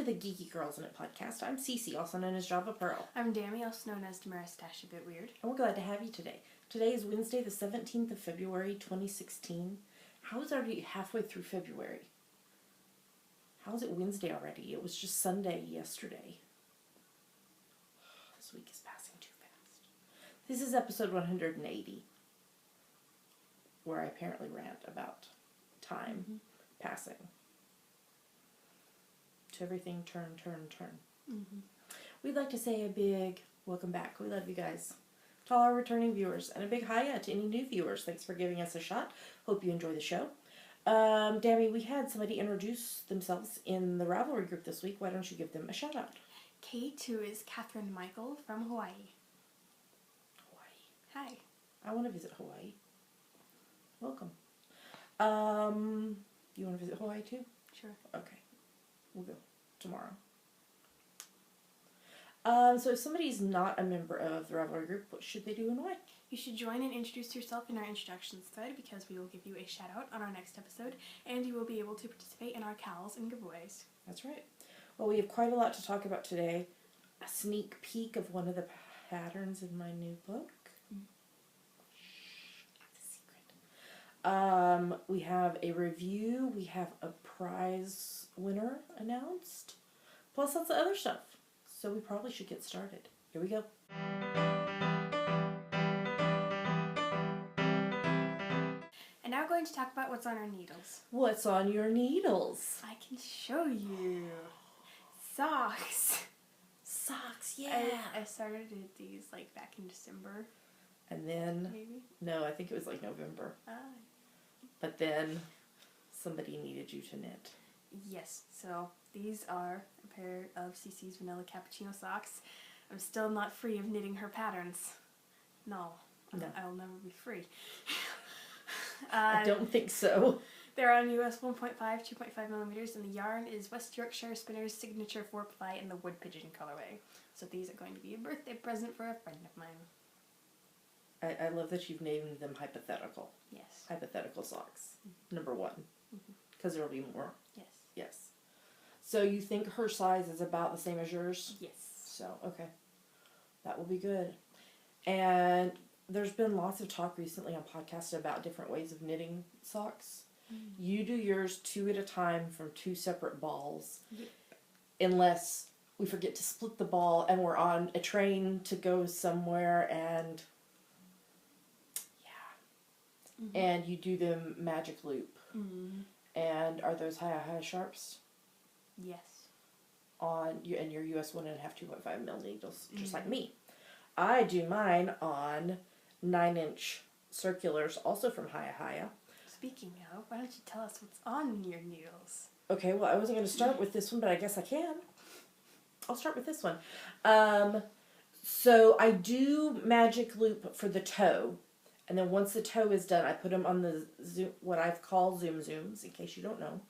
to the Geeky Girls in It podcast. I'm Cece, also known as Java Pearl. I'm Dammy, also known as Demaristache, a bit weird. And we're glad to have you today. Today is Wednesday, the 17th of February, 2016. How is it already halfway through February? How is it Wednesday already? It was just Sunday yesterday. This week is passing too fast. This is episode 180, where I apparently rant about time passing. To everything, turn. We'd like to say a big welcome back. We love you guys. To all our returning viewers, and a big hiya to any new viewers. Thanks for giving us a shot. Hope you enjoy the show. Dammy, we had somebody introduce themselves in the Ravelry group this week. Why don't you give them a shout out? K2 is Catherine Michael from Hawaii. Hawaii. Hi. I want to visit Hawaii. Welcome. You want to visit Hawaii too? Sure. Okay. We'll go tomorrow. So if somebody's not a member of the Ravelry group, what should they do and why? You should join and introduce yourself in our introductions thread because we will give you a shout out on our next episode and you will be able to participate in our cows and giveaways. That's right. Well, we have quite a lot to talk about today. A sneak peek of one of the patterns in my new book. We have a review, we have a prize winner announced, plus lots of other stuff. So we probably should get started. Here we go. And now we're going to talk about what's on our needles. What's on your needles? I can show you. Socks. Socks, yeah. I started these like back in December. And then, maybe? No, I think it was like November. Ah. But then somebody needed you to knit. Yes, so these are a pair of Cece's Vanilla Cappuccino socks. I'm still not free of knitting her patterns. No. I'll never be free. I don't think so. They're on US 1.5, 2.5 millimeters, and the yarn is West Yorkshire Spinner's Signature 4-ply in the Wood Pigeon colorway. So these are going to be a birthday present for a friend of mine. I love that you've named them hypothetical. Yes. Hypothetical socks. Number one. Because there will be more. Yes. Yes. So you think her size is about the same as yours? Yes. So, okay. That will be good. And there's been lots of talk recently on podcasts about different ways of knitting socks. You do yours 2 at a time from 2 separate balls. Yep. Unless we forget to split the ball and we're on a train to go somewhere and... And you do them magic loop. And are those high sharps? Yes. On your US 1.5, 2.5 mil needles, just like me. I do mine on 9-inch circulars, also from Haya. Speaking of, why don't you tell us what's on your needles? Okay, well I wasn't going to start with this one, but I guess I can. I'll start with this one. So I do magic loop for the toe. And then once the toe is done, I put them on the what I've called zoom zooms, in case you don't know.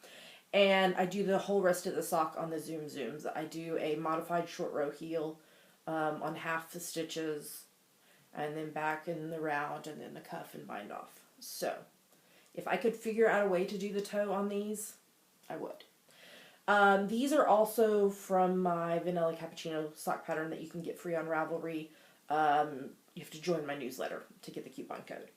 And I do the whole rest of the sock on the zoom zooms. I do a modified short row heel on half the stitches, and then back in the round, and then the cuff and bind off. So, if I could figure out a way to do the toe on these, I would. These are also from my Vanilla Cappuccino sock pattern that you can get free on Ravelry. You have to join my newsletter to get the coupon code.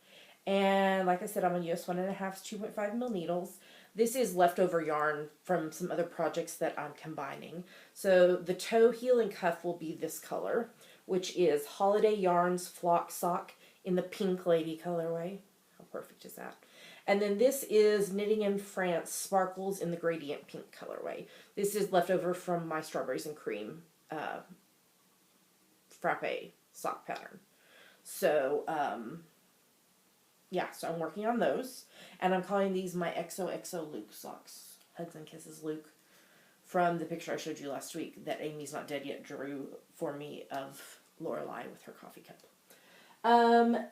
And like I said, I'm on US 1.5, 2.5 mil needles. This is leftover yarn from some other projects that I'm combining. So the toe, heel, and cuff will be this color, which is Holiday Yarns Flock Sock in the Pink Lady colorway. How perfect is that? And then this is Knitting in France Sparkles in the Gradient Pink colorway. This is leftover from my Strawberries and Cream frappe sock pattern. So, yeah, so I'm working on those. And I'm calling these my XOXO Luke socks. Hugs and Kisses Luke. From the picture I showed you last week that Amy's Not Dead Yet drew for me of Lorelei with her coffee cup. I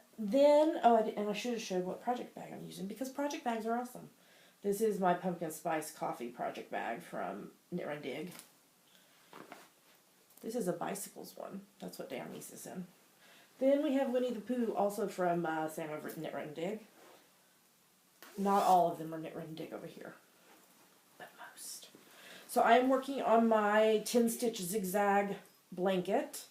should have showed what project bag I'm using because project bags are awesome. This is my Pumpkin Spice Coffee project bag from Knit Run Dig. This is a bicycles one. That's what Dammy's is in. Then we have Winnie the Pooh, also from Sam over at Knit Run Dig. Not all of them are Knit Run Dig over here, but most. So I am working on my 10 stitch zigzag blanket,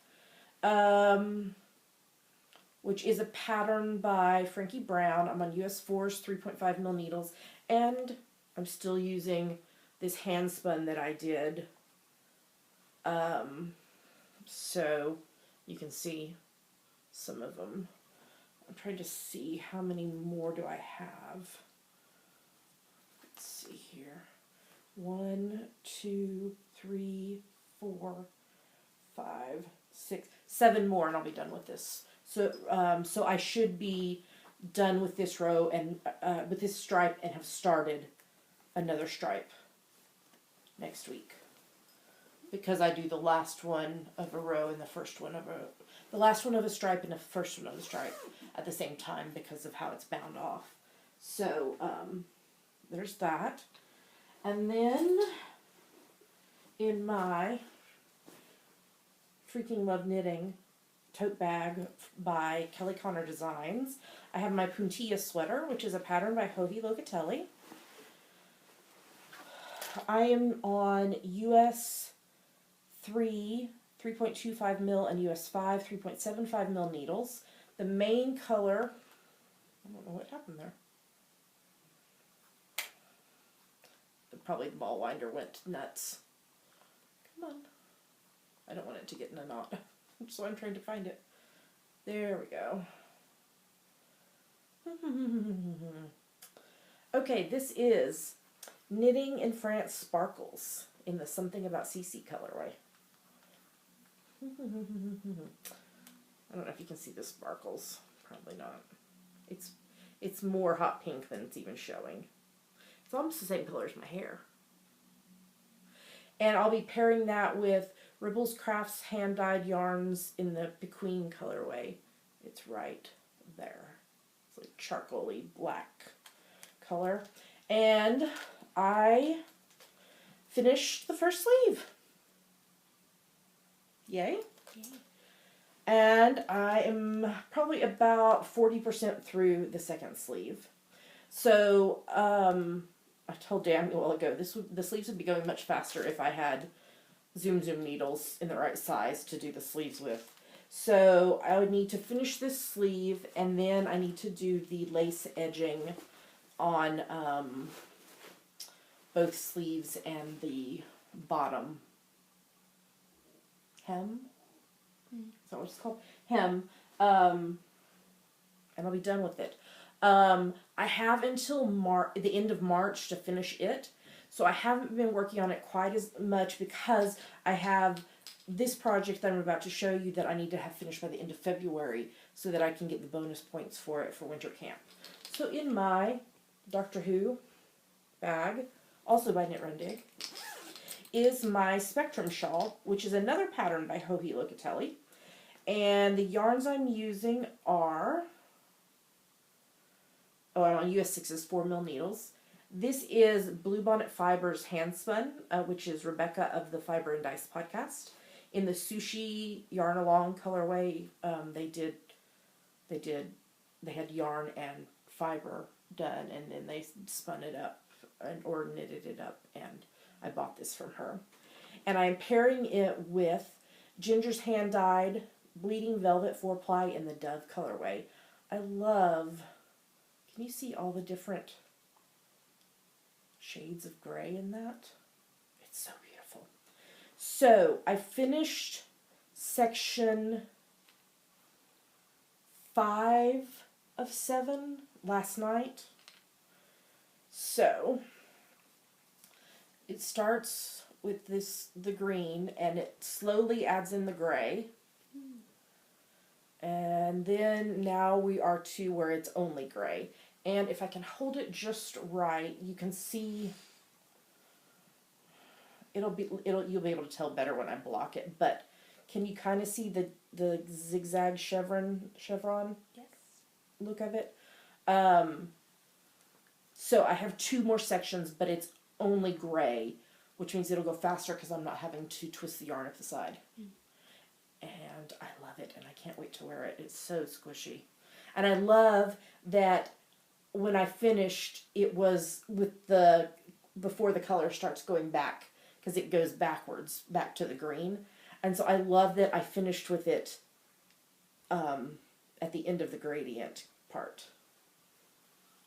which is a pattern by Frankie Brown. I'm on US 4's 3.5 mil needles, and I'm still using this hand spun that I did. So you can see some of them. I'm trying to see how many more do I have. Let's see here. 1, 2, 3, 4, 5, 6, 7 more, and I'll be done with this. So, so I should be done with this row and with this stripe and have started another stripe next week, because I do the last one of a row and the first one of the last one of a stripe and the first one of a stripe at the same time because of how it's bound off. So there's that. And then in my Freaking Love Knitting tote bag by Kelly Connor Designs, I have my Puntilla sweater, which is a pattern by Jovi Locatelli. I am on US 3, 3.25 mil and US 5, 3.75 mil needles. The main color, I don't know what happened there. Probably the ball winder went nuts. Come on. I don't want it to get in a knot, so I'm trying to find it. There we go. Okay, this is Knitting in France Sparkles in the Something About CC colorway. I don't know if you can see the sparkles. Probably not. It's more hot pink than it's even showing. It's almost the same color as my hair. And I'll be pairing that with Ribbles Crafts hand-dyed yarns in the Pequeen colorway. It's right there. It's like charcoaly black color. And I finished the first sleeve. Yay. Yay. And I am probably about 40% through the second sleeve. So, I told Dan a while ago, the sleeves would be going much faster if I had Zoom needles in the right size to do the sleeves with. So I would need to finish this sleeve, and then I need to do the lace edging on both sleeves and the bottom hem. Is that what it's called? Hem. And I'll be done with it. I have until the end of March to finish it, so I haven't been working on it quite as much because I have this project that I'm about to show you that I need to have finished by the end of February so that I can get the bonus points for it for winter camp. So in my Doctor Who bag, also by Knit Run Dig, is my Spectrum shawl, which is another pattern by Jovi Locatelli, and the yarns I'm using are... Oh, I'm on US 6's 4 mil needles. This is Bluebonnet Fibers hand spun, which is Rebecca of the Fiber and Dice podcast. In the Sushi Yarn Along colorway, they had yarn and fiber done, and then they spun it up or knitted it up, and I bought this from her. And I'm pairing it with Ginger's hand dyed Bleeding Velvet 4-ply in the Dove colorway. I love. Can you see all the different shades of gray in that? It's so beautiful. So I finished section 5 of 7 last night. So it starts with the green, and it slowly adds in the gray. And then now we are to where it's only gray. And if I can hold it just right, you can see you'll be able to tell better when I block it. But can you kind of see the zigzag chevron Yes. look of it? So I have 2 more sections, but it's only gray, which means it'll go faster because I'm not having to twist the yarn up the side. And I love it, and I can't wait to wear it. It's so squishy. And I love that when I finished, it was with before the color starts going back because it goes backwards, back to the green. And so I love that I finished with it at the end of the gradient part.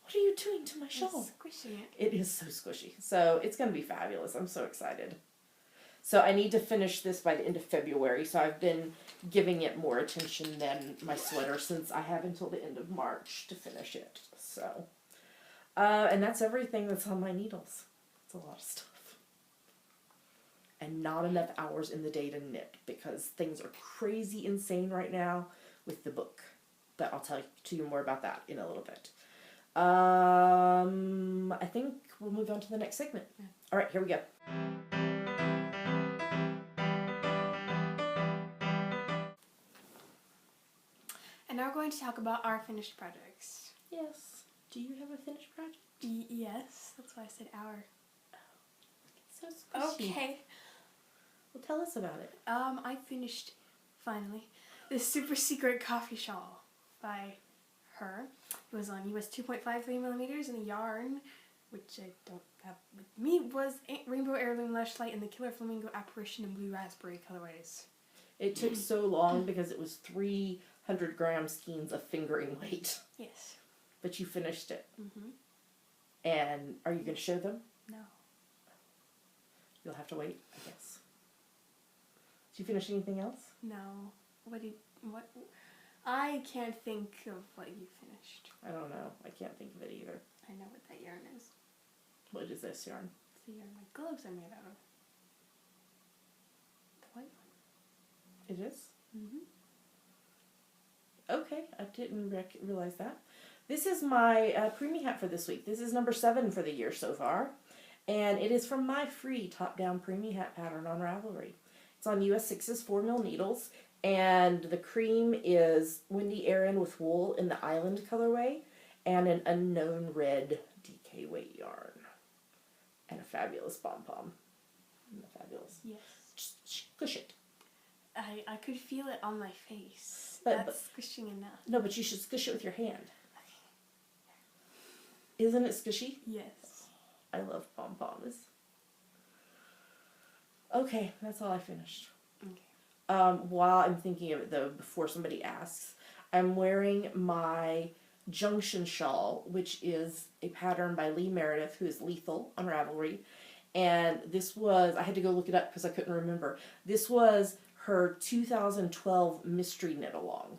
What are you doing to my shawl? Squishing it. It is so squishy. So it's going to be fabulous. I'm so excited. So I need to finish this by the end of February. So I've been giving it more attention than my sweater since I have until the end of March to finish it. So, and that's everything that's on my needles. It's a lot of stuff. And not enough hours in the day to knit because things are crazy insane right now with the book. But I'll tell you more about that in a little bit. I think we'll move on to the next segment. Yeah. All right, here we go. And now we're going to talk about our finished projects. Yes. Do you have a finished project? Yes, that's why I said our. So squishy. Okay. Well, tell us about it. I finished, finally, this super secret coffee shawl by her. It was on US 2.53 millimeters, and the yarn, which I don't have with me, was Rainbow Heirloom Lush Light and the Killer Flamingo Apparition and Blue Raspberry colorways. It took so long because it was 300 gram skeins of fingering weight. Yes. But you finished it. Mm-hmm. And are you going to show them? No. You'll have to wait, I guess. Did you finish anything else? No. What? I can't think of what you finished. I don't know. I can't think of it either. I know what that yarn is. What is this yarn? It's the yarn my gloves are made out of. The white one. It is? Mm-hmm. Okay, I didn't realize that. This is my preemie hat for this week. This is number 7 for the year so far. And it is from my free top-down preemie hat pattern on Ravelry. It's on US 6's 4mm needles. And the cream is Windy Erin with wool in the Island colorway. And an unknown red DK weight yarn. And a fabulous pom-pom. Fabulous. Yes. Just squish it. I could feel it on my face. But That's squishing enough. No, but you should squish it with your hand. Isn't it squishy? Yes. I love pom-poms. Okay, that's all I finished. Okay. While I'm thinking of it though, before somebody asks, I'm wearing my Junction shawl, which is a pattern by Lee Meredith, who is Lethal on Ravelry. And this was, I had to go look it up because I couldn't remember. This was her 2012 mystery knit along.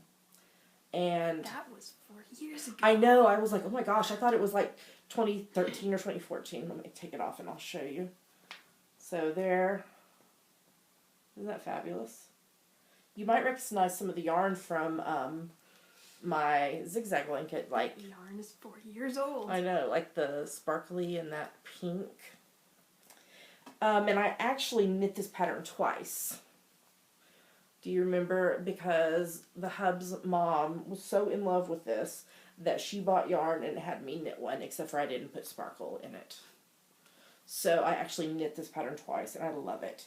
And that was 4 years ago. I know, I was like, oh my gosh, I thought it was like 2013 or 2014. Let me take it off and I'll show you. So there, isn't that fabulous? You might recognize some of the yarn from my zigzag blanket, like The yarn is 4 years old. I know, like the sparkly and that pink. And I actually knit this pattern twice. Do you remember? Because the hub's mom was so in love with this that she bought yarn and had me knit one, except for I didn't put sparkle in it. So I actually knit this pattern twice and I love it.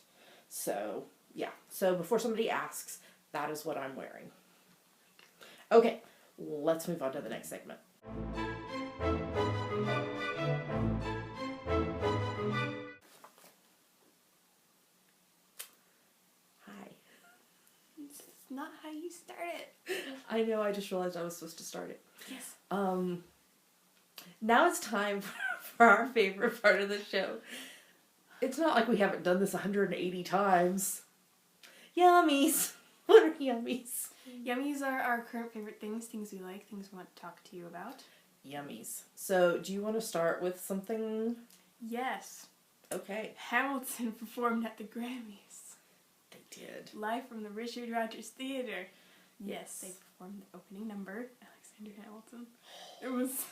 So yeah, so before somebody asks, that is what I'm wearing. Okay, let's move on to the next segment. Hi. It's not how you start it. I know, I just realized I was supposed to start it. Yes. Now it's time for our favorite part of the show. It's not like we haven't done this 180 times. Yummies. What are yummies? Yummies are our current favorite things we like, things we want to talk to you about. Yummies. So, do you want to start with something? Yes. Okay. Hamilton performed at the Grammys. They did. Live from the Richard Rodgers Theater. Yes, they performed the opening number, Alexander Hamilton. It was...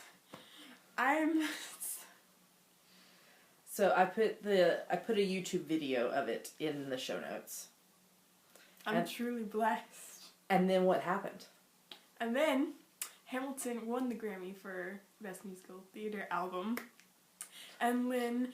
So I put a YouTube video of it in the show notes. I'm truly blessed. And then what happened? And then Hamilton won the Grammy for Best Musical Theater Album. And Lynn,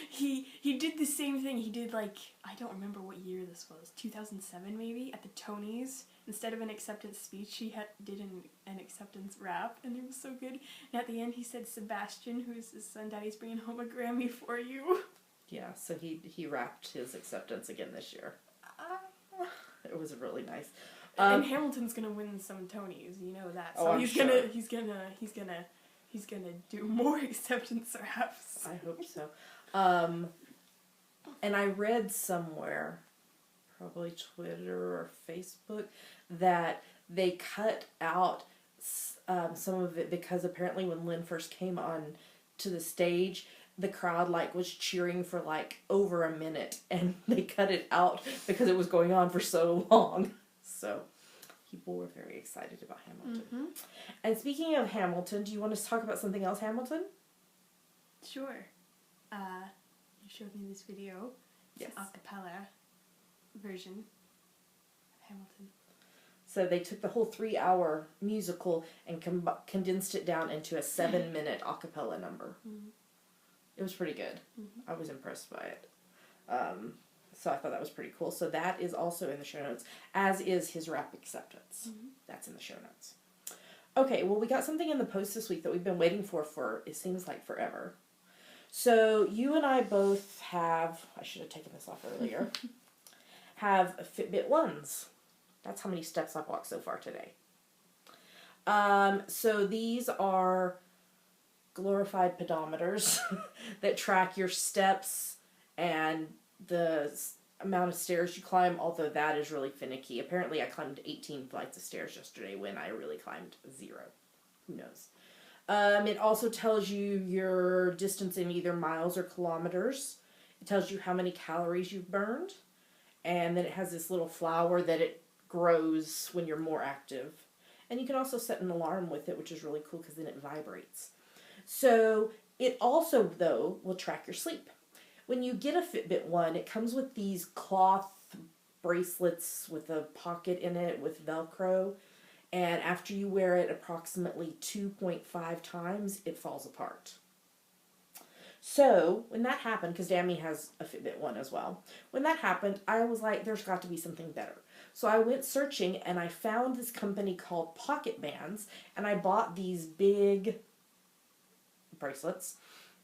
he did the same thing. He did, like, I don't remember what year this was, 2007 maybe, at the Tonys. Instead of an acceptance speech, he did an acceptance rap, and it was so good. And at the end, he said, Sebastian, who's his son, Daddy's bringing home a Grammy for you. Yeah, so he wrapped his acceptance again this year. It was really nice. And Hamilton's gonna win some Tonys, you know that. So I'm he's sure. gonna do more acceptance raps. I hope so. And I read somewhere, probably Twitter or Facebook, that they cut out some of it because apparently when Lynn first came on to the stage, the crowd was cheering for over a minute, and they cut it out because it was going on for so long. So people were very excited about Hamilton. Mm-hmm. And speaking of Hamilton, do you want us to talk about something else, Hamilton? Sure. You showed me this video. It's Yes. an acapella version of Hamilton. So they took the whole 3-hour musical and condensed it down into a 7-minute a cappella number. Mm-hmm. It was pretty good. Mm-hmm. I was impressed by it. So I thought that was pretty cool. So that is also in the show notes, as is his rap acceptance. Mm-hmm. That's in the show notes. Okay, well, we got something in the post this week that we've been waiting for it seems like forever. So you and I both have, I should have taken this off earlier, have Fitbit 1s. That's how many steps I've walked so far today. So these are glorified pedometers that track your steps and the amount of stairs you climb, although that is really finicky. Apparently I climbed 18 flights of stairs yesterday when I really climbed 0. Who knows? It also tells you your distance in either miles or kilometers. It tells you how many calories you've burned. And then it has this little flower that it grows when you're more active. And you can also set an alarm with it, which is really cool because then it vibrates. So it also, though, will track your sleep. When you get a Fitbit 1, it comes with these cloth bracelets with a pocket in it with Velcro. And after you wear it approximately 2.5 times, it falls apart. So, when that happened, because Dammy has a Fitbit 1 as well, when that happened, I was like, there's got to be something better. So I went searching, and I found this company called Pocket Bands, and I bought these big bracelets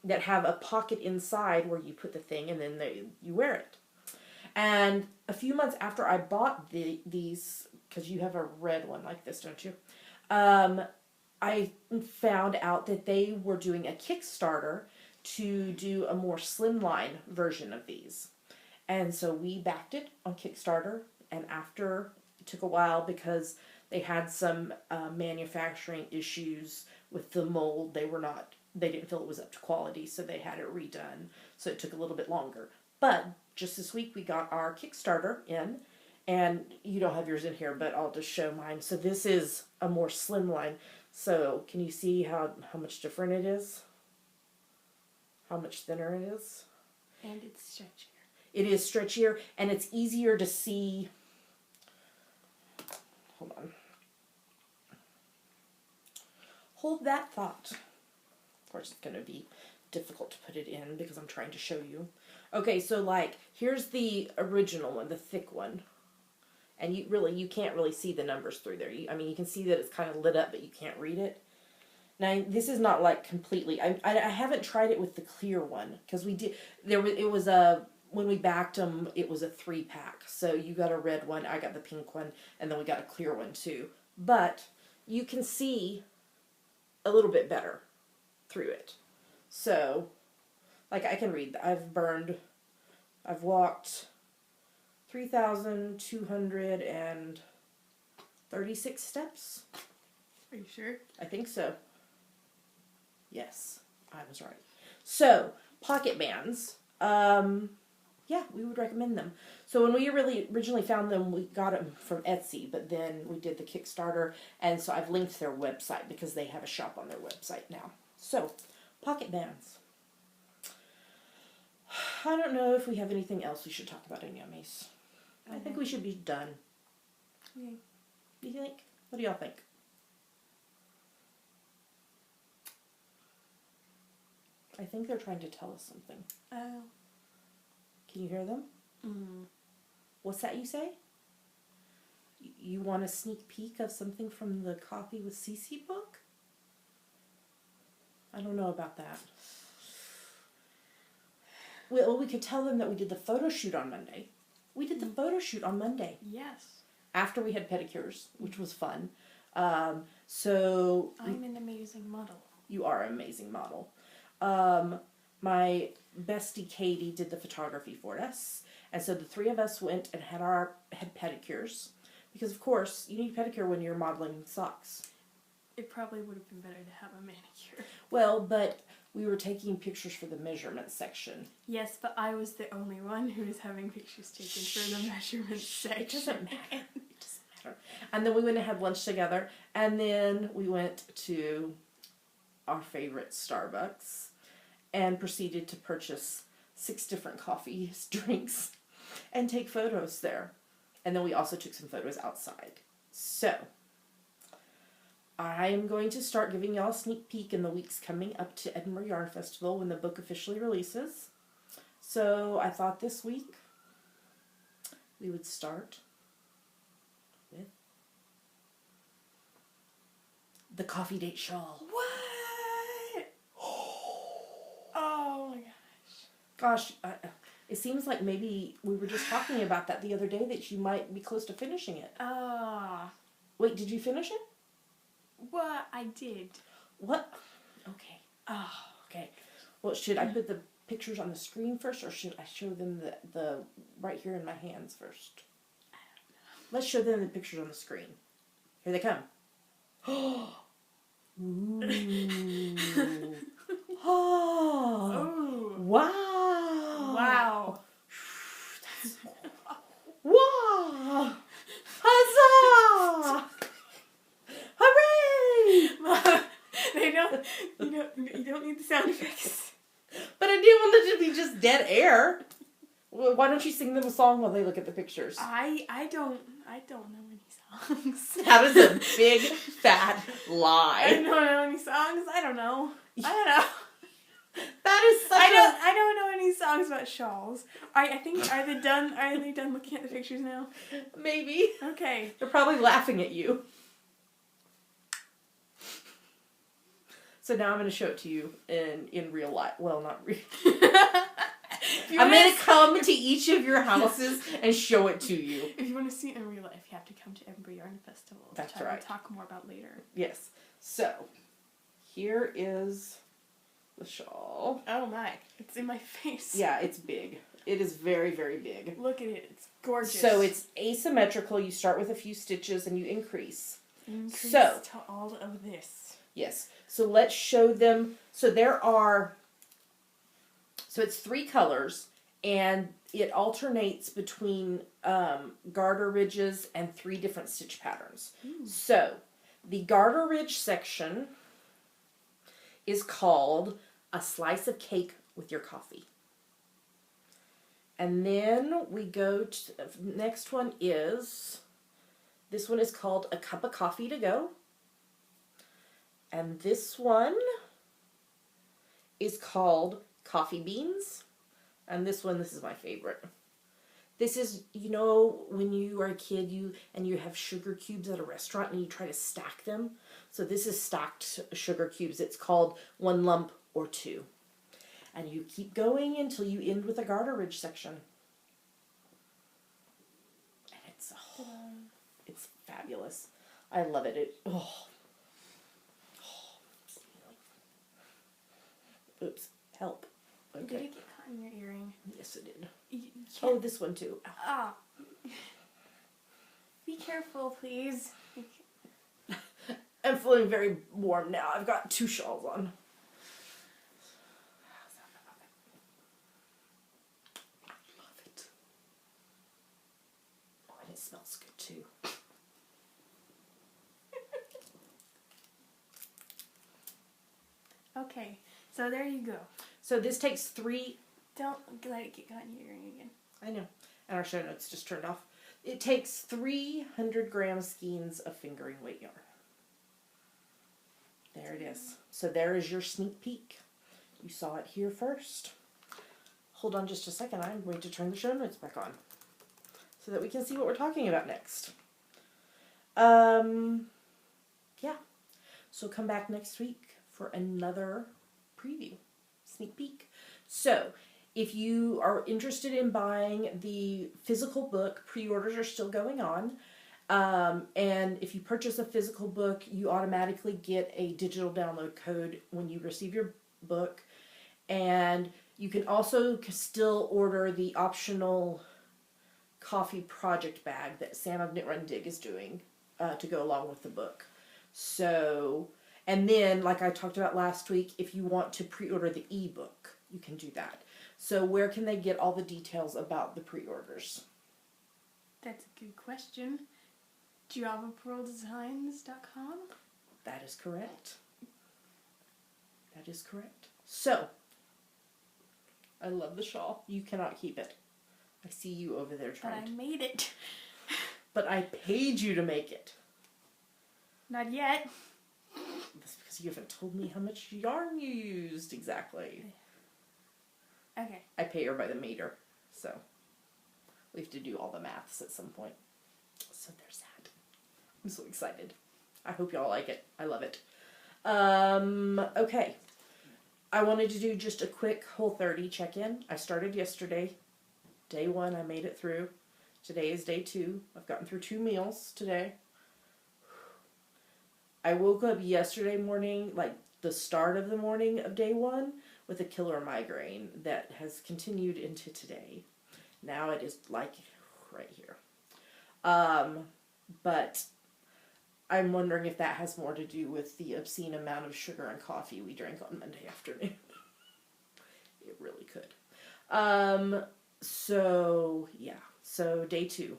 that have a pocket inside where you put the thing, and then you wear it. And a few months after I bought these, because you have a red one like this, don't you? I found out that they were doing a Kickstarter to do a more slimline version of these. And so we backed it on Kickstarter, and after it took a while because they had some manufacturing issues with the mold, they didn't feel it was up to quality, so they had it redone. So it took a little bit longer. But just this week we got our Kickstarter in, and you don't have yours in here, but I'll just show mine. So this is a more slimline. So can you see how much different it is? How much thinner it is? And it's stretchier. It is stretchier, and it's easier to see. Hold on. Hold that thought. Of course, it's going to be difficult to put it in because I'm trying to show you. Okay, so here's the original one, the thick one. And you can't really see the numbers through there. You can see that it's kind of lit up, but you can't read it. Now, this is not completely, I haven't tried it with the clear one, because when we backed them, it was a 3-pack. So you got a red one, I got the pink one, and then we got a clear one too. But you can see a little bit better through it. So, I can read. I've walked 3,236 steps. Are you sure? I think so. Yes, I was right. So, Pocket Bands. Yeah, we would recommend them. So when we originally found them, we got them from Etsy, but then we did the Kickstarter, and so I've linked their website because they have a shop on their website now. So, Pocket Bands. I don't know if we have anything else we should talk about in Yummies. I think we should be done. Okay. Do you think? What do y'all think? I think they're trying to tell us something. Oh. Can you hear them? Mm. What's that you say? You want a sneak peek of something from the Coffee with Cece book? I don't know about that. Well, we could tell them that we did the photo shoot on Monday. We did the photo shoot on Monday. Yes. After we had pedicures, which was fun. So... I'm an amazing model. You are an amazing model. My bestie Katie did the photography for us. And so the three of us went and had pedicures. Because, of course, you need pedicure when you're modeling socks. It probably would have been better to have a manicure. Well, but we were taking pictures for the measurement section. Yes, but I was the only one who was having pictures taken for the measurement section. It doesn't matter. It doesn't matter. And then we went and had lunch together. And then we went to our favorite Starbucks and proceeded to purchase 6 different coffee drinks and take photos there. And then we also took some photos outside. So, I am going to start giving y'all a sneak peek in the weeks coming up to Edinburgh Yarn Festival when the book officially releases. So, I thought this week we would start with the coffee date shawl. What? Oh my Gosh, it seems like maybe we were just talking about that the other day, that you might be close to finishing it. Wait, did you finish it? Well, I did. What? Okay. Okay. Well, should I put the pictures on the screen first, or should I show them the right here in my hands first? I don't know. Let's show them the pictures on the screen. Here they come. Ooh. Oh. Wow. Wow. Wow. Huzzah! Hooray! You don't need the sound effects. But I didn't want it to be just dead air. Well, why don't you sing them a song while they look at the pictures? I don't know any songs. That is a big fat lie. I don't know any songs. I don't know. That is such I don't know any songs about shawls. I think are they done looking at the pictures now? Maybe. Okay. They're probably laughing at you. So now I'm going to show it to you in real life. Well, not real. I'm going to come to each of your houses and show it to you. If you want to see it in real life, you have to come to Edinburgh Yarn Festival. That's which right. I will talk more about later. Yes. So, here is the shawl. Oh my. It's in my face. Yeah, it's big. It is very, very big. Look at it. It's gorgeous. So it's asymmetrical. You start with a few stitches and you increase. Increase So, to all of this. Yes. So let's show them. So it's 3 colors, and it alternates between garter ridges and 3 different stitch patterns. So the garter ridge section is called A Slice of Cake with Your Coffee. And then we go to the next one is, this one is called A Cup of Coffee to Go. And this one is called Coffee Beans. And this is my favorite. This is, you know, when you are a kid and you have sugar cubes at a restaurant and you try to stack them. So this is stacked sugar cubes. It's called 1 lump or 2. And you keep going until you end with a garter ridge section. And it's fabulous. I love it. Oops. Help. Okay. Did it get caught in your earring? Yes, it did. You Oh, this one too. Ah. Be careful, please. I'm feeling very warm now. I've got 2 shawls on. I love it. Oh, and it smells good too. Okay, so there you go. So this takes 3... Don't let it get caught in your earring again. I know. And our show notes just turned off. It takes 300 gram skeins of fingering weight yarn. There it is. So there is your sneak peek. You saw it here first. Hold on just a second. I'm going to turn the show notes back on so that we can see what we're talking about next. Yeah. So come back next week for another preview, sneak peek. So If you are interested in buying the physical book, pre-orders are still going on. And if you purchase a physical book, you automatically get a digital download code when you receive your book. And you can also still order the optional coffee project bag that Sam of Knit Run Dig is doing to go along with the book. So, and then, like I talked about last week, if you want to pre-order the ebook, you can do that. So where can they get all the details about the pre-orders? That's a good question. JavaPearlDesigns.com? That is correct. That is correct. So, I love the shawl. You cannot keep it. I see you over there But trying I to. made it. But I paid you to make it. Not yet. That's because you haven't told me how much yarn you used exactly. Okay. I pay her by the meter, so we have to do all the maths at some point. So there's that. I'm so excited. I hope y'all like it. I love it. Okay. I wanted to do just a quick Whole30 check-in. I started yesterday. Day 1, I made it through. Today is day 2. I've gotten through 2 meals today. I woke up yesterday morning, like the start of the morning of day 1, with a killer migraine that has continued into today. Now it is like right here. But I'm wondering if that has more to do with the obscene amount of sugar and coffee we drank on Monday afternoon. It really could. So, yeah. So, day 2.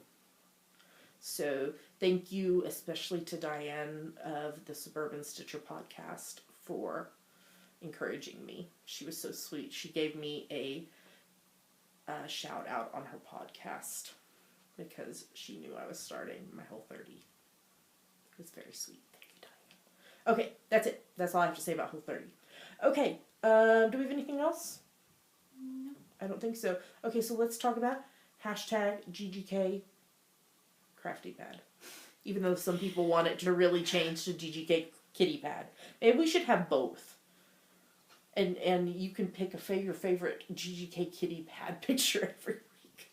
So, thank you especially to Diane of the Suburban Stitcher podcast for encouraging me. She was so sweet. She gave me a shout out on her podcast because she knew I was starting my Whole30. It was very sweet. Thank you, Diane. Okay, that's it. That's all I have to say about Whole30. Okay, do we have anything else? No. I don't think so. Okay, so let's talk about hashtag GGK Crafty Pad. Even though some people want it to really change to GGK Kitty Pad. Maybe we should have both. And you can pick your favorite GGK Kitty Pad picture every week.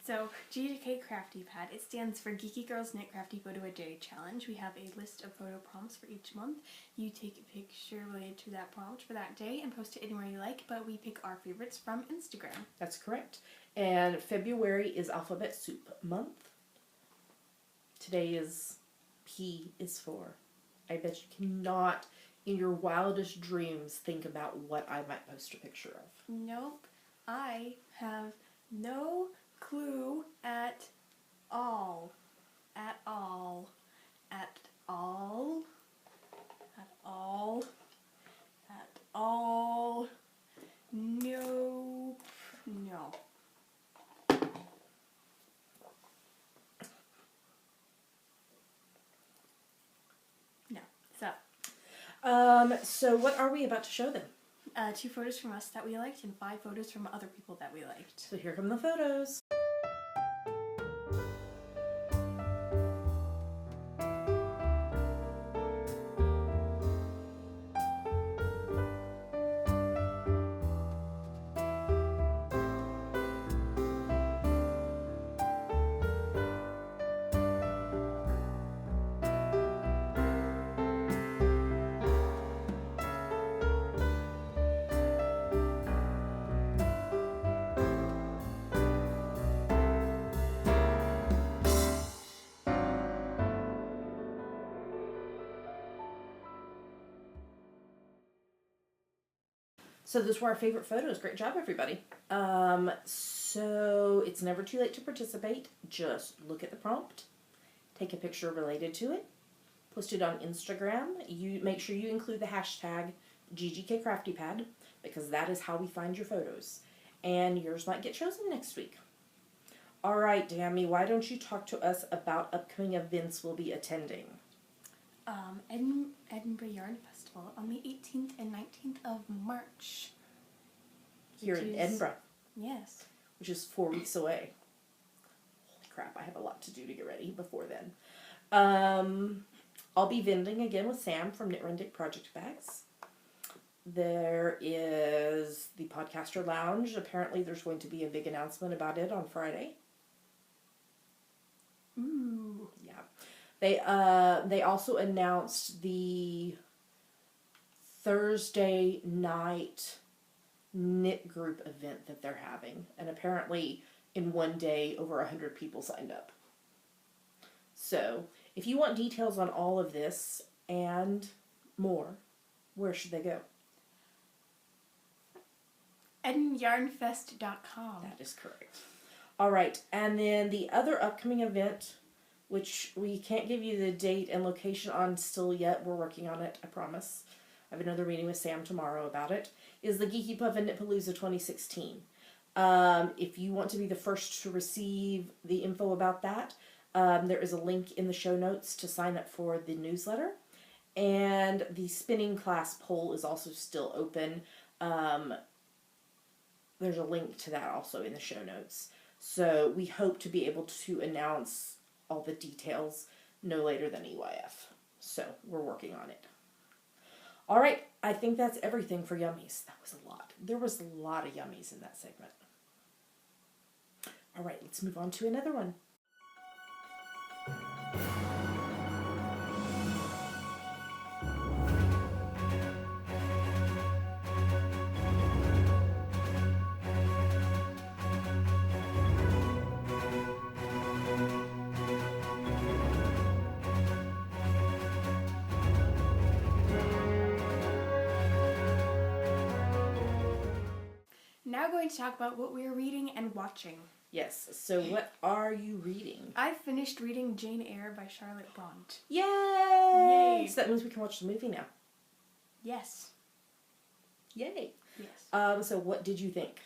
So, GGK Crafty Pad, it stands for Geeky Girls Knit Crafty Photo a Day Challenge. We have a list of photo prompts for each month. You take a picture related to that prompt for that day and post it anywhere you like, but we pick our favorites from Instagram. That's correct. And February is Alphabet Soup Month. Today is P is for. I bet you cannot, in your wildest dreams, think about what I might post a picture of. Nope. I have no clue at all. At all. At all. At all. At all. Nope. No. No. So what are we about to show them? 2 photos from us that we liked and 5 photos from other people that we liked. So here come the photos. So those were our favorite photos. Great job, everybody. So it's never too late to participate. Just look at the prompt, take a picture related to it, post it on Instagram. You make sure you include the hashtag GGKCraftyPad because that is how we find your photos. And yours might get chosen next week. All right, Dammy, why don't you talk to us about upcoming events we'll be attending? Edinburgh Yarn Festival on the 18th and 19th of March. Here in Edinburgh. Yes. Which is 4 weeks away. Holy crap, I have a lot to do to get ready before then. I'll be vending again with Sam from Knit Run Dig Project Bags. There is the Podcaster Lounge. Apparently there's going to be a big announcement about it on Friday. Ooh. Yeah. They also announced the Thursday night knit group event that they're having. And apparently in one day over 100 people signed up. So if you want details on all of this and more, where should they go? EdenYarnFest.com. That is correct. All right, and then the other upcoming event, which we can't give you the date and location on still yet, we're working on it, I promise. I have another meeting with Sam tomorrow about it, is the Geeky Puff and Knitpalooza 2016. If you want to be the first to receive the info about that, there is a link in the show notes to sign up for the newsletter. And the spinning class poll is also still open. There's a link to that also in the show notes. So we hope to be able to announce all the details no later than EYF. So we're working on it. All right, I think that's everything for yummies. That was a lot. There was a lot of yummies in that segment. All right, let's move on to another one. Now going to talk about what we are reading and watching. Yes, so what are you reading? I finished reading Jane Eyre by Charlotte Bronte. Yay! Yay! So that means we can watch the movie now. Yes. Yay! Yes. So what did you think?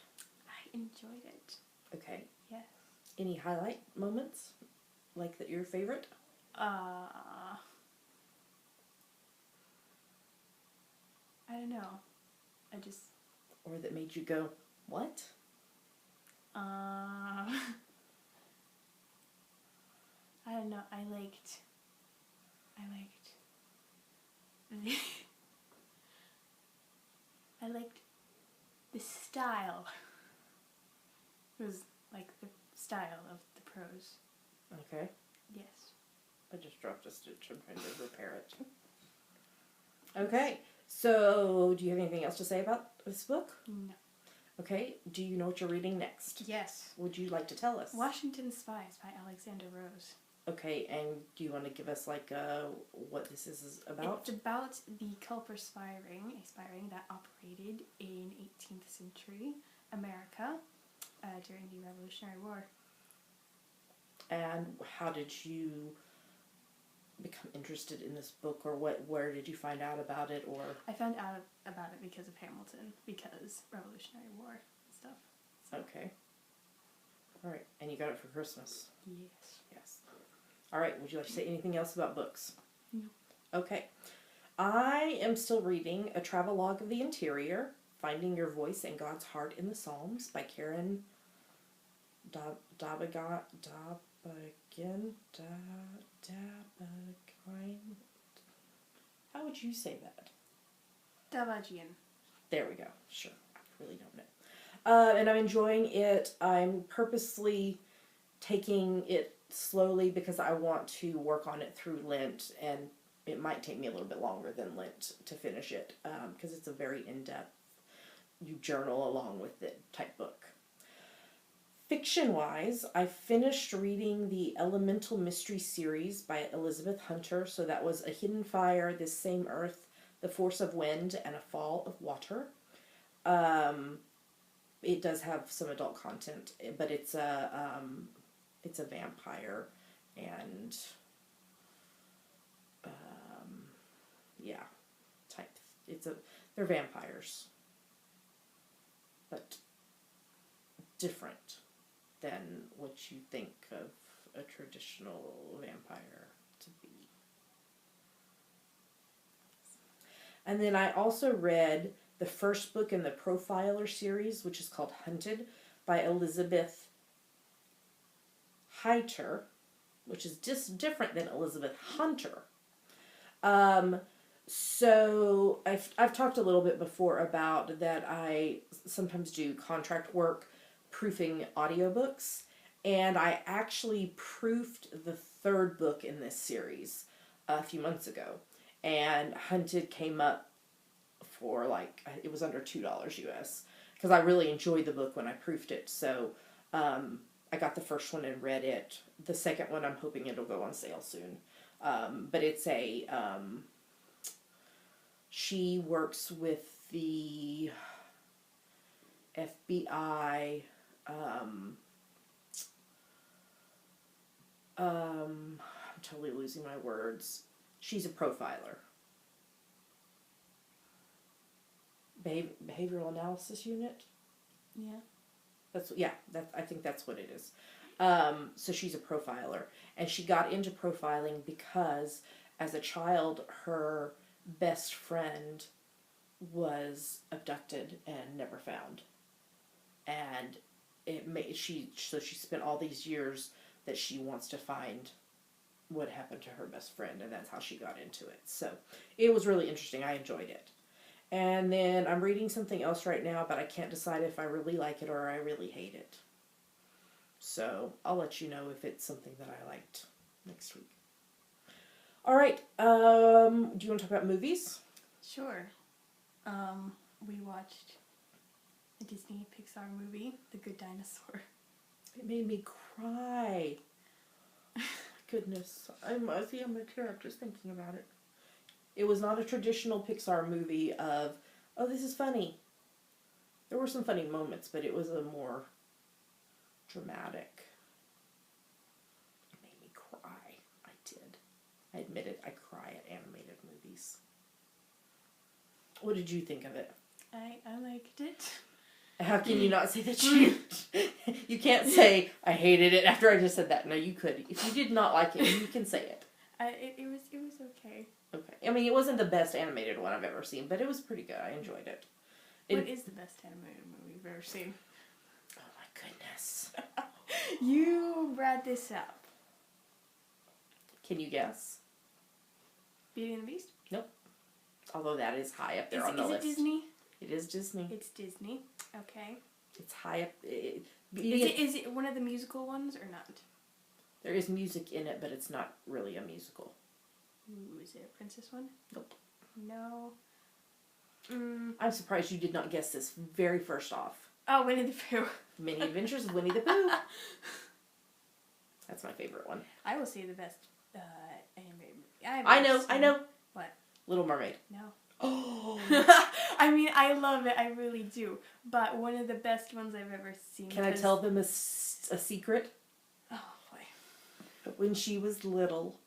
I enjoyed it. Okay. Yes. Any highlight moments? Like that your favorite? I don't know. I just... Or that made you go, what? I don't know. I liked the I liked the style. It was like the style of the prose. Okay. Yes. I just dropped a stitch. I'm trying to repair it. Okay. So, do you have anything else to say about this book? No. Okay. Do you know what you're reading next? Yes. Would you like to tell us? Washington Spies by Alexander Rose. Okay, and do you want to give us like what this is about? It's about the Culper Spiring, a spiring that operated in 18th century America during the Revolutionary War. And how did you become interested in this book, or where did you find out about it, or? I found out about it because of Hamilton, because Revolutionary War and stuff. So. Okay. All right, and you got it for Christmas? Yes. Yes. All right, would you like to say anything else about books? No. Okay. I am still reading A Travelogue of the Interior, Finding Your Voice and God's Heart in the Psalms by Karen Dabagan. How would you say that? Davajian. There we go. Sure. I really don't know. And I'm enjoying it. I'm purposely taking it slowly because I want to work on it through Lent, and it might take me a little bit longer than Lent to finish it because it's a very in-depth, you journal along with it type book. Fiction-wise, I finished reading the Elemental Mystery series by Elizabeth Hunter. So that was A Hidden Fire, This Same Earth, The Force of Wind, and A Fall of Water. It does have some adult content, but it's a vampire, and type. They're vampires, but different than what you think of a traditional vampire to be. And then I also read the first book in the Profiler series, which is called Hunted, by Elizabeth Heiter, which is just different than Elizabeth Hunter. So I've talked a little bit before about that I sometimes do contract work proofing audiobooks, and I actually proofed the third book in this series a few months ago, and Hunted came up for like, it was under $2 US, because I really enjoyed the book when I proofed it. So I got the first one and read it. The second one, I'm hoping it'll go on sale soon. But it's a she works with the FBI. I'm totally losing my words. She's a profiler. Behavioral analysis unit. Yeah. I think that's what it is. So she's a profiler, and she got into profiling because as a child, her best friend was abducted and never found, and she spent all these years that she wants to find what happened to her best friend, and that's how she got into it. So it was really interesting. I enjoyed it. And then I'm reading something else right now, but I can't decide if I really like it or I really hate it. So I'll let you know if it's something that I liked next week. All right. Do you want to talk about movies? Sure. We watched a Disney Pixar movie, The Good Dinosaur. It made me cry. Goodness. I'm a tear just thinking about it. It was not a traditional Pixar movie of, oh, this is funny. There were some funny moments, but it was a more dramatic. It made me cry. I did. I admit it. I cry at animated movies. What did you think of it? I liked it. How can you not say that you can't say, I hated it after I just said that. No, you could. If you did not like it, you can say it. It was okay. Okay. I mean, it wasn't the best animated one I've ever seen, but it was pretty good. I enjoyed it. What is the best animated movie you've ever seen? Oh my goodness. You brought this up. Can you guess? Beauty and the Beast? Nope. Although that is high up there on the list. Is it Disney? It is Disney. It's Disney. Okay. It's high up. Is it one of the musical ones or not? There is music in it, but it's not really a musical. Ooh, is it a princess one? Nope. No. I'm surprised you did not guess this very first off. Oh, Winnie the Pooh. Many Adventures of Winnie the Pooh. That's my favorite one. I will say the best animated movie. I know. What? Little Mermaid. No. Oh. I mean, I love it. I really do. But one of the best ones I've ever seen. Can I tell them a secret? Oh, boy. When she was little,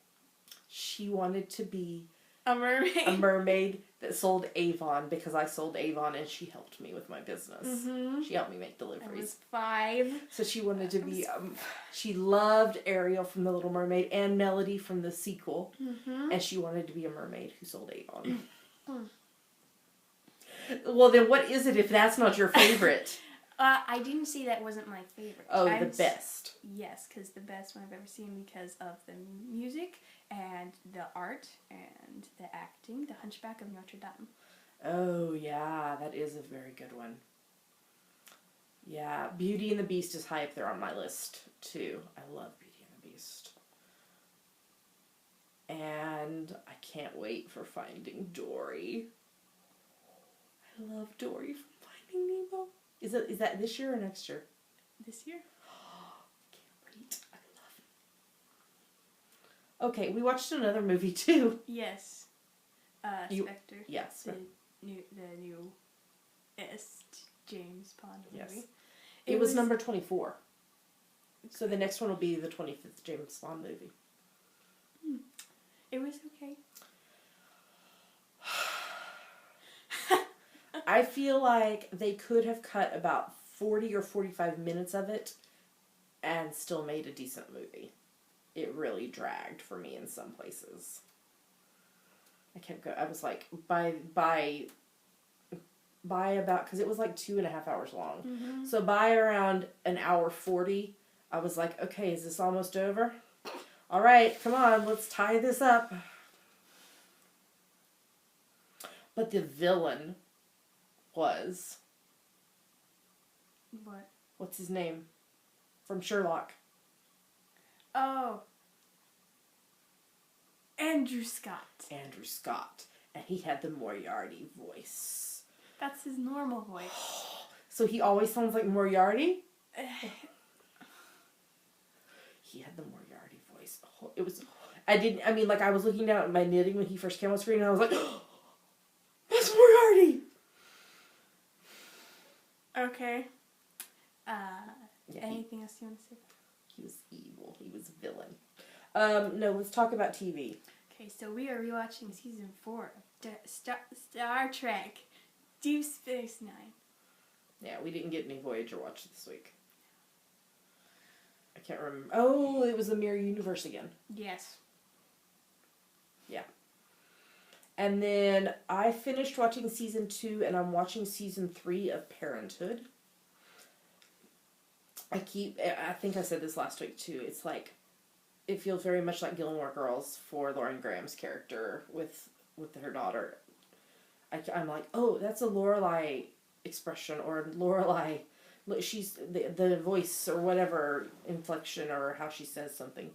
she wanted to be a mermaid. A mermaid that sold Avon because I sold Avon and she helped me with my business. Mm-hmm. She helped me make deliveries. I was 5. So she wanted to be, she loved Ariel from The Little Mermaid and Melody from the sequel. Mm-hmm. And she wanted to be a mermaid who sold Avon. Well, then what is it if that's not your favorite? I didn't say that wasn't my favorite. Oh, the best. Yes, because the best one I've ever seen because of the music and the art and the acting. The Hunchback of Notre Dame. Oh, yeah, that is a very good one. Yeah, Beauty and the Beast is high up there on my list, too. I love Beauty and the Beast. And I can't wait for Finding Dory. I love Dory from Finding Nemo. Is that this year or next year? This year. Can't wait. I love it. Okay, we watched another movie too. Yes. Spectre. Yes. The newest James Bond movie. Yes. It was number 24. So the next one will be the 25th James Bond movie. It was okay. I feel like they could have cut about 40 or 45 minutes of it and still made a decent movie. It really dragged for me in some places. I was like, by about, because it was like 2.5 hours long. Mm-hmm. So by around an hour 40, I was like, okay, is this almost over? All right, come on, let's tie this up. But the villain was... What? What's his name? From Sherlock. Oh. Andrew Scott. Andrew Scott. And he had the Moriarty voice. That's his normal voice. So he always sounds like Moriarty? He had the Moriarty voice. It was... I was looking down at my knitting when he first came on screen, and I was like, oh, that's Moriarty! Okay. Yeah, Anything else you want to say? He was evil. He was a villain. No, let's talk about TV. Okay, so we are rewatching season 4 of Star Trek Deep Space Nine. Yeah, we didn't get any Voyager watch this week. I can't remember. Oh, it was the Mirror Universe again. Yes. Yeah. And then I finished watching season 2, and I'm watching season 3 of Parenthood. I think I said this last week too, it's like, it feels very much like Gilmore Girls for Lauren Graham's character with her daughter. I'm like, oh, that's a Lorelai expression, or Lorelai, she's the voice or whatever inflection or how she says something.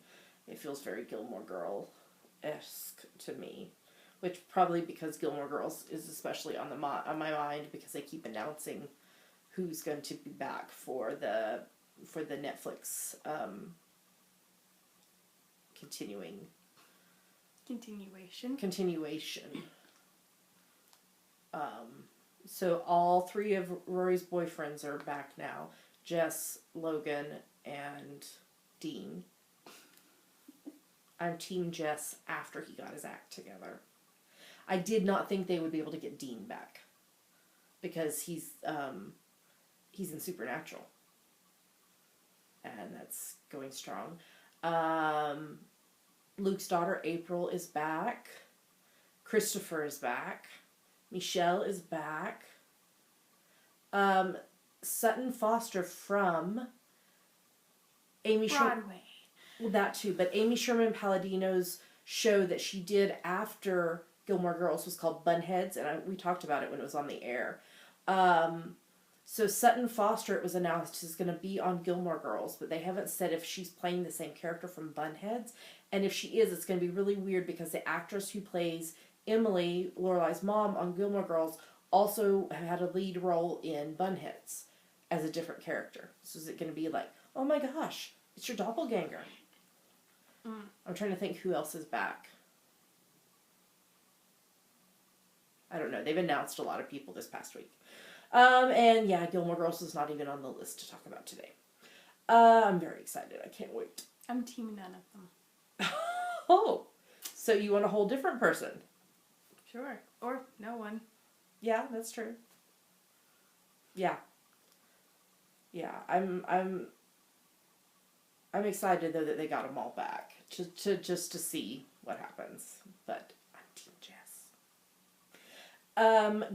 It feels very Gilmore Girl-esque to me, which probably because Gilmore Girls is especially on my mind because they keep announcing who's going to be back for the Netflix continuation. So all 3 of Rory's boyfriends are back now. Jess, Logan, and Dean. I'm Team Jess after he got his act together. I did not think they would be able to get Dean back because he's in Supernatural. And that's going strong. Luke's daughter, April, is back. Christopher is back. Michelle is back. Sutton Foster from Amy Broadway. Well, that too. But Amy Sherman Palladino's show that she did after Gilmore Girls was called Bunheads. And we talked about it when it was on the air. So Sutton Foster, it was announced, is going to be on Gilmore Girls, but they haven't said if she's playing the same character from Bunheads. And if she is, it's going to be really weird because the actress who plays Emily, Lorelai's mom on Gilmore Girls, also had a lead role in Bunheads as a different character. So is it going to be like, oh my gosh, it's your doppelganger? I'm trying to think who else is back. I don't know. They've announced a lot of people this past week. And yeah, Gilmore Girls is not even on the list to talk about today. I'm very excited. I can't wait. I'm team none of them. Oh, so you want a whole different person? Sure. Or no one. Yeah, that's true. Yeah. Yeah, I'm excited though that they got them all back to see what happens. But I'm Team Jess.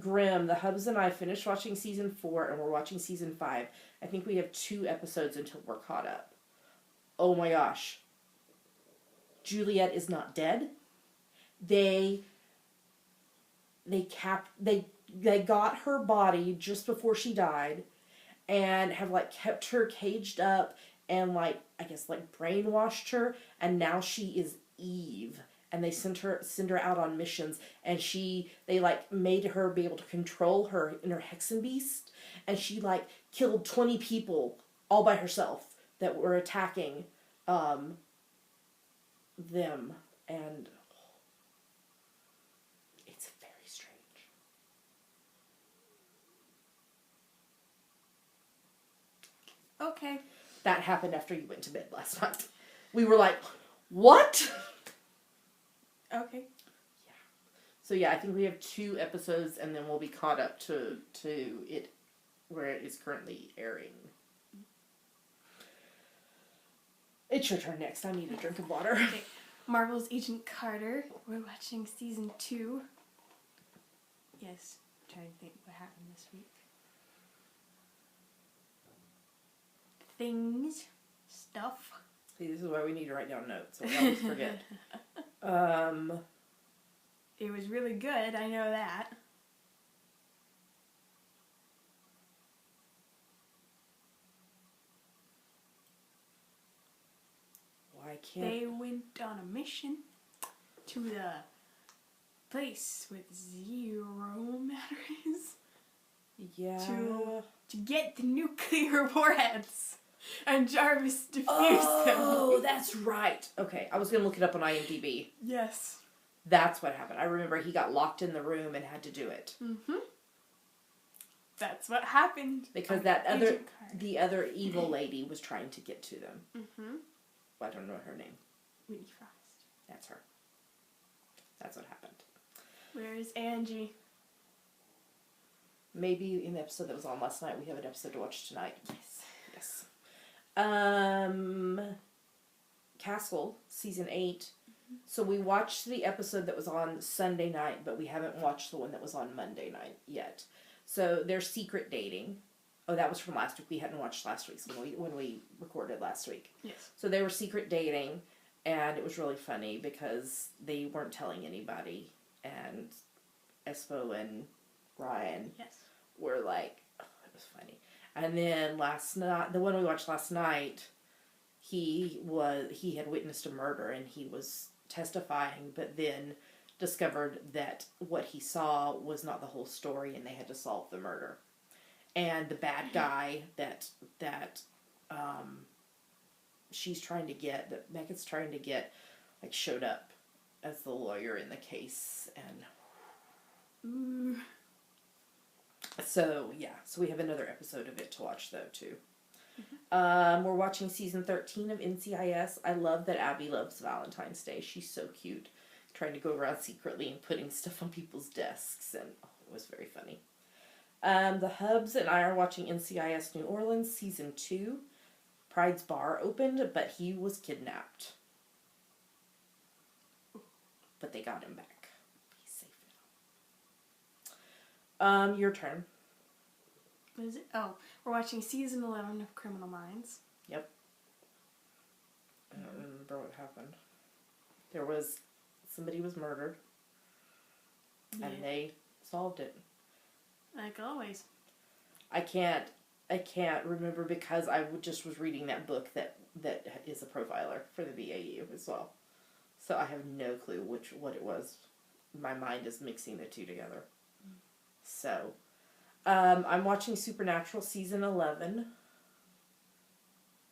Grimm, the Hubs and I finished watching season 4 and we're watching season 5. I think we have 2 episodes until we're caught up. Oh my gosh. Juliet is not dead. They got her body just before she died and have like kept her caged up and like I guess like brainwashed her, and now she is Eve, and they send her out on missions, and they like made her be able to control her inner Hexen beast, and she like killed 20 people all by herself that were attacking them, and it's very strange. Okay. That happened after you went to bed last night. We were like, what? Okay. Yeah. So yeah, I think we have 2 episodes and then we'll be caught up to it where it is currently airing. It's your turn next. I need a drink of water. Okay. Marvel's Agent Carter. We're watching season 2. Yes. I'm trying to think what happened this week. Things. Stuff. See, this is why we need to write down notes, so we always forget. It was really good, I know that. can't. They went on a mission to the place with 0 matter is. Yeah. To get the nuclear warheads. And Jarvis defused them. Oh, that's right. Okay, I was going to look it up on IMDb. Yes. That's what happened. I remember he got locked in the room and had to do it. Mm-hmm. That's what happened. Because the other evil lady was trying to get to them. Mm-hmm. Well, I don't know her name. Winnie Frost. That's her. That's what happened. Where is Angie? Maybe in the episode that was on last night, we have an episode to watch tonight. Yes. Yes. Castle, season 8. Mm-hmm. So we watched the episode that was on Sunday night, but we haven't watched the one that was on Monday night yet. So they're secret dating. Oh, that was from last week. We hadn't watched last week's when we recorded last week. Yes. So they were secret dating, and it was really funny because they weren't telling anybody, and Espo and Ryan were like, oh, it was funny. And then last night, the one we watched last night, he had witnessed a murder and he was testifying, but then discovered that what he saw was not the whole story and they had to solve the murder. And the bad guy that she's trying to get, that Beckett's trying to get, like, showed up as the lawyer in the case. And so we have another episode of it to watch though too. Mm-hmm. We're watching season 13 of NCIS. I love that Abby loves Valentine's Day. She's so cute, trying to go around secretly and putting stuff on people's desks, and it was very funny. The Hubs and I are watching NCIS New Orleans season 2. Pride's bar opened, but he was kidnapped. But they got him back. He's safe now. Your turn. What is it? Oh, we're watching season 11 of Criminal Minds. Yep. I don't remember what happened. Somebody was murdered. Yeah. And they solved it. Like always. I can't remember because I just was reading that book that is a profiler for the BAU as well. So I have no clue what it was. My mind is mixing the two together. So, I'm watching Supernatural season 11.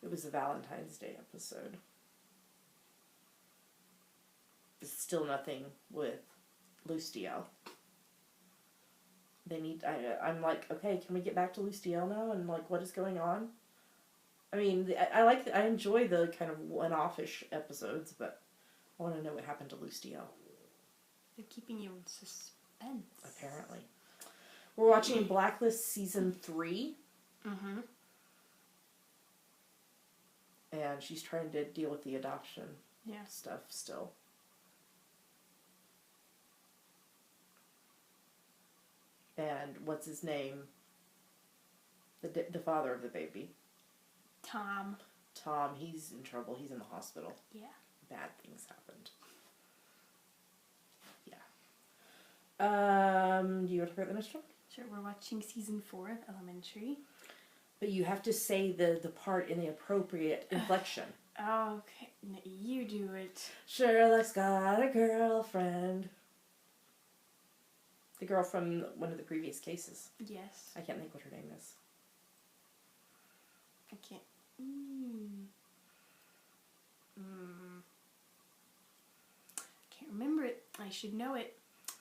It was a Valentine's Day episode. It's still nothing with Lustiel. I'm like, okay, can we get back to Lustiel now? And like, what is going on? I mean, I enjoy the kind of one-off-ish episodes, but I want to know what happened to Lustiel. They're keeping you in suspense. Apparently. We're watching Blacklist season 3. Mm-hmm. And she's trying to deal with the adoption stuff still. And what's his name? The father of the baby. Tom, he's in trouble. He's in the hospital. Yeah. Bad things happened. Yeah. Do you want to hear the next one? Sure, we're watching season 4 of Elementary. But you have to say the part in the appropriate inflection. Okay, you do it. Sherlock's got a girlfriend. The girl from one of the previous cases. Yes. I can't think what her name is. I can't. Can't remember it. I should know it.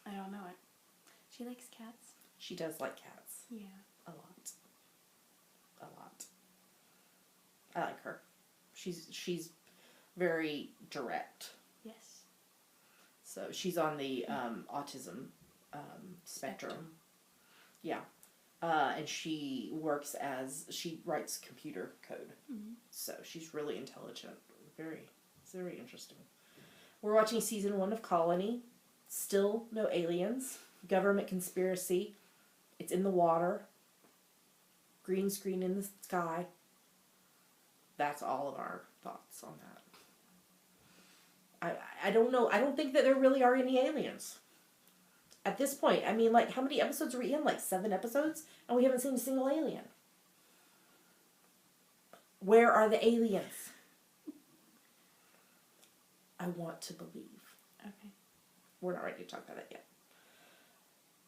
I don't know it. She likes cats. She does like cats. Yeah. A lot. I like her. She's very direct. Yes. So she's on the autism spectrum. Yeah. And she writes computer code. Mm-hmm. So she's really intelligent. It's very interesting. We're watching season 1 of Colony. Still no aliens. Government conspiracy. It's in the water. Green screen in the sky. That's all of our thoughts on that. I don't know. I don't think that there really are any aliens. At this point, I mean, like, how many episodes are we in? Like 7 episodes? And we haven't seen a single alien. Where are the aliens? I want to believe. Okay. We're not ready to talk about that yet.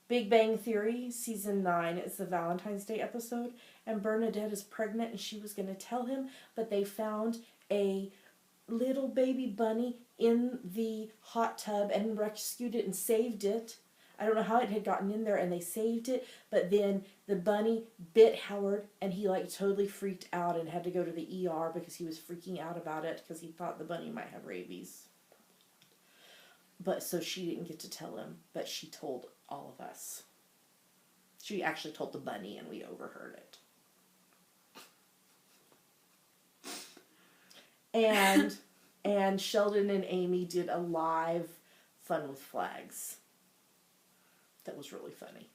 Big Bang Theory, season 9 is the Valentine's Day episode, and Bernadette is pregnant and she was going to tell him, but they found a little baby bunny in the hot tub and rescued it and saved it. I don't know how it had gotten in there, and they saved it, but then the bunny bit Howard and he like totally freaked out and had to go to the ER because he was freaking out about it because he thought the bunny might have rabies. But so she didn't get to tell him, but she told all of us. She actually told the bunny and we overheard it. And Sheldon and Amy did a live Fun with Flags. That was really funny.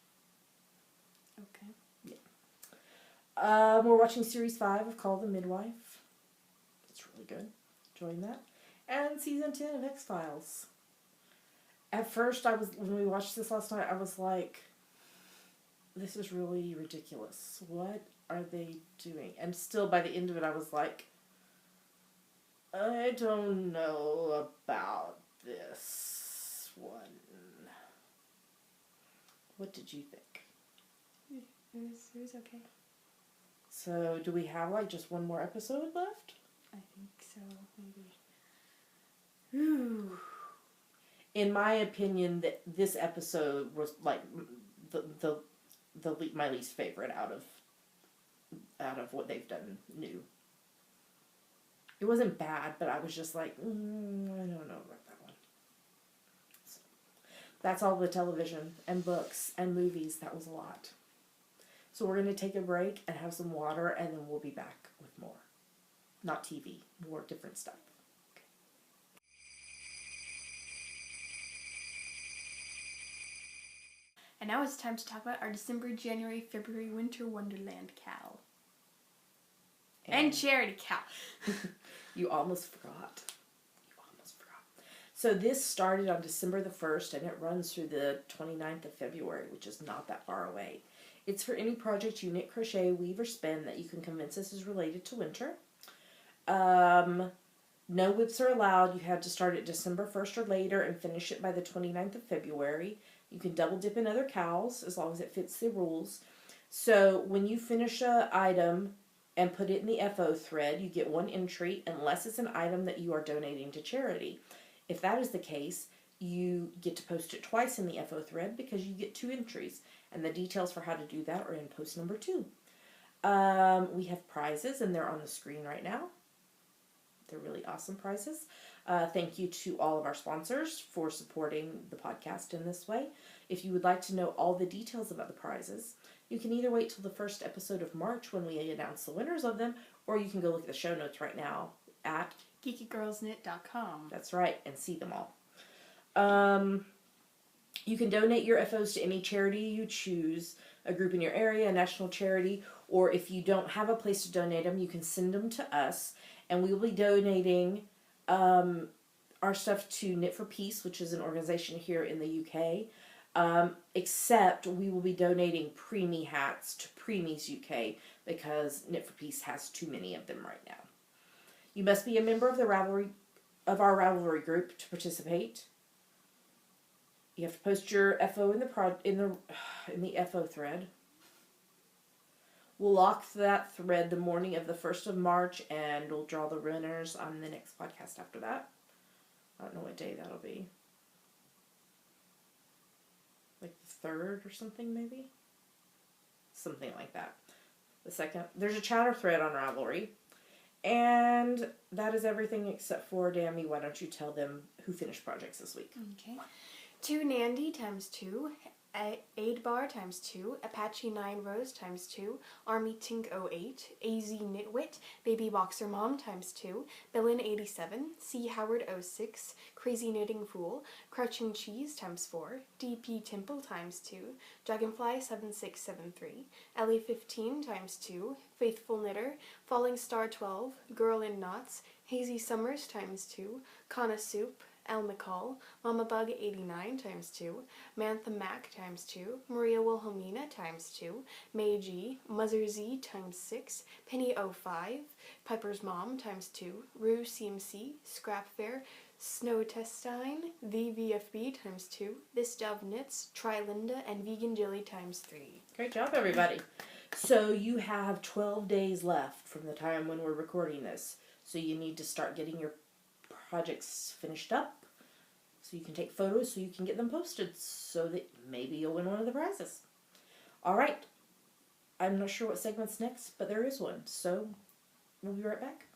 Okay. Yeah. We're watching series 5 of Call the Midwife. It's really good. Enjoying that. And season 10 of X-Files. At first, when we watched this last night, I was like, this is really ridiculous. What are they doing? And still, by the end of it, I was like, I don't know about this one. What did you think? It was okay. So, do we have like just one more episode left? I think so, maybe. Ooh. In my opinion, that this episode was like my least favorite out of what they've done new. It wasn't bad, but I was just like, I don't know about that one. So, that's all the television and books and movies. That was a lot. So we're going to take a break and have some water, and then we'll be back with more. Not TV, more different stuff. And now it's time to talk about our December, January, February, Winter Wonderland cow. And Charity cow. You almost forgot. So this started on December the 1st, and it runs through the 29th of February, which is not that far away. It's for any project you knit, crochet, weave, or spin that you can convince us is related to winter. No whips are allowed. You have to start at December 1st or later and finish it by the 29th of February. You can double dip in other cows as long as it fits the rules. So when you finish an item and put it in the FO thread, you get 1 entry unless it's an item that you are donating to charity. If that is the case, you get to post it twice in the FO thread because you get 2 entries. And the details for how to do that are in post number 2. We have prizes, and they're on the screen right now. They're really awesome prizes. Thank you to all of our sponsors for supporting the podcast in this way. If you would like to know all the details about the prizes, you can either wait till the first episode of March when we announce the winners of them, or you can go look at the show notes right now at geekygirlsknit.com. That's right, and see them all. You can donate your FOs to any charity you choose, a group in your area, a national charity, or if you don't have a place to donate them, you can send them to us, and we will be donating our stuff to Knit for Peace, which is an organization here in the UK, except we will be donating preemie hats to Preemies UK because Knit for Peace has too many of them right now. You must be a member of our Ravelry group to participate. You have to post your FO in the FO thread. We'll lock that thread the morning of the 1st of March, and we'll draw the winners on the next podcast after that. I don't know what day that'll be. Like the 3rd or something, maybe? Something like that. The 2nd. There's a chatter thread on Ravelry. And that is everything except for, Dammy, why don't you tell them who finished projects this week? Okay. 2 Nandy times 2, Aidbar times 2, Apache 9 Rose times 2, Army Tink 08, AZ Knitwit, Baby Boxer Mom times 2, Billin 87, C Howard 06, Crazy Knitting Fool, Crouching Cheese times 4, DP Temple times 2, Dragonfly 7673, Ellie 15 times 2, Faithful Knitter, Falling Star 12, Girl in Knots, Hazy Summers times 2, Kana Soup, El McCall, Mama Bug 89 times 2, Mantha Mac times 2, Maria Wilhelmina times 2, May G, Muzzer Z times 6, Penny 05, Piper's Mom times 2, Rue CMC, Scrap Fair, Snow Testine, the VFB times 2, This Dove Knits, Trilinda, and Vegan Jelly times 3. Great job, everybody. So you have 12 days left from the time when we're recording this. So you need to start getting your projects finished up so you can take photos so you can get them posted so that maybe you'll win one of the prizes. All right. I'm not sure what segment's next, but there is one. So we'll be right back.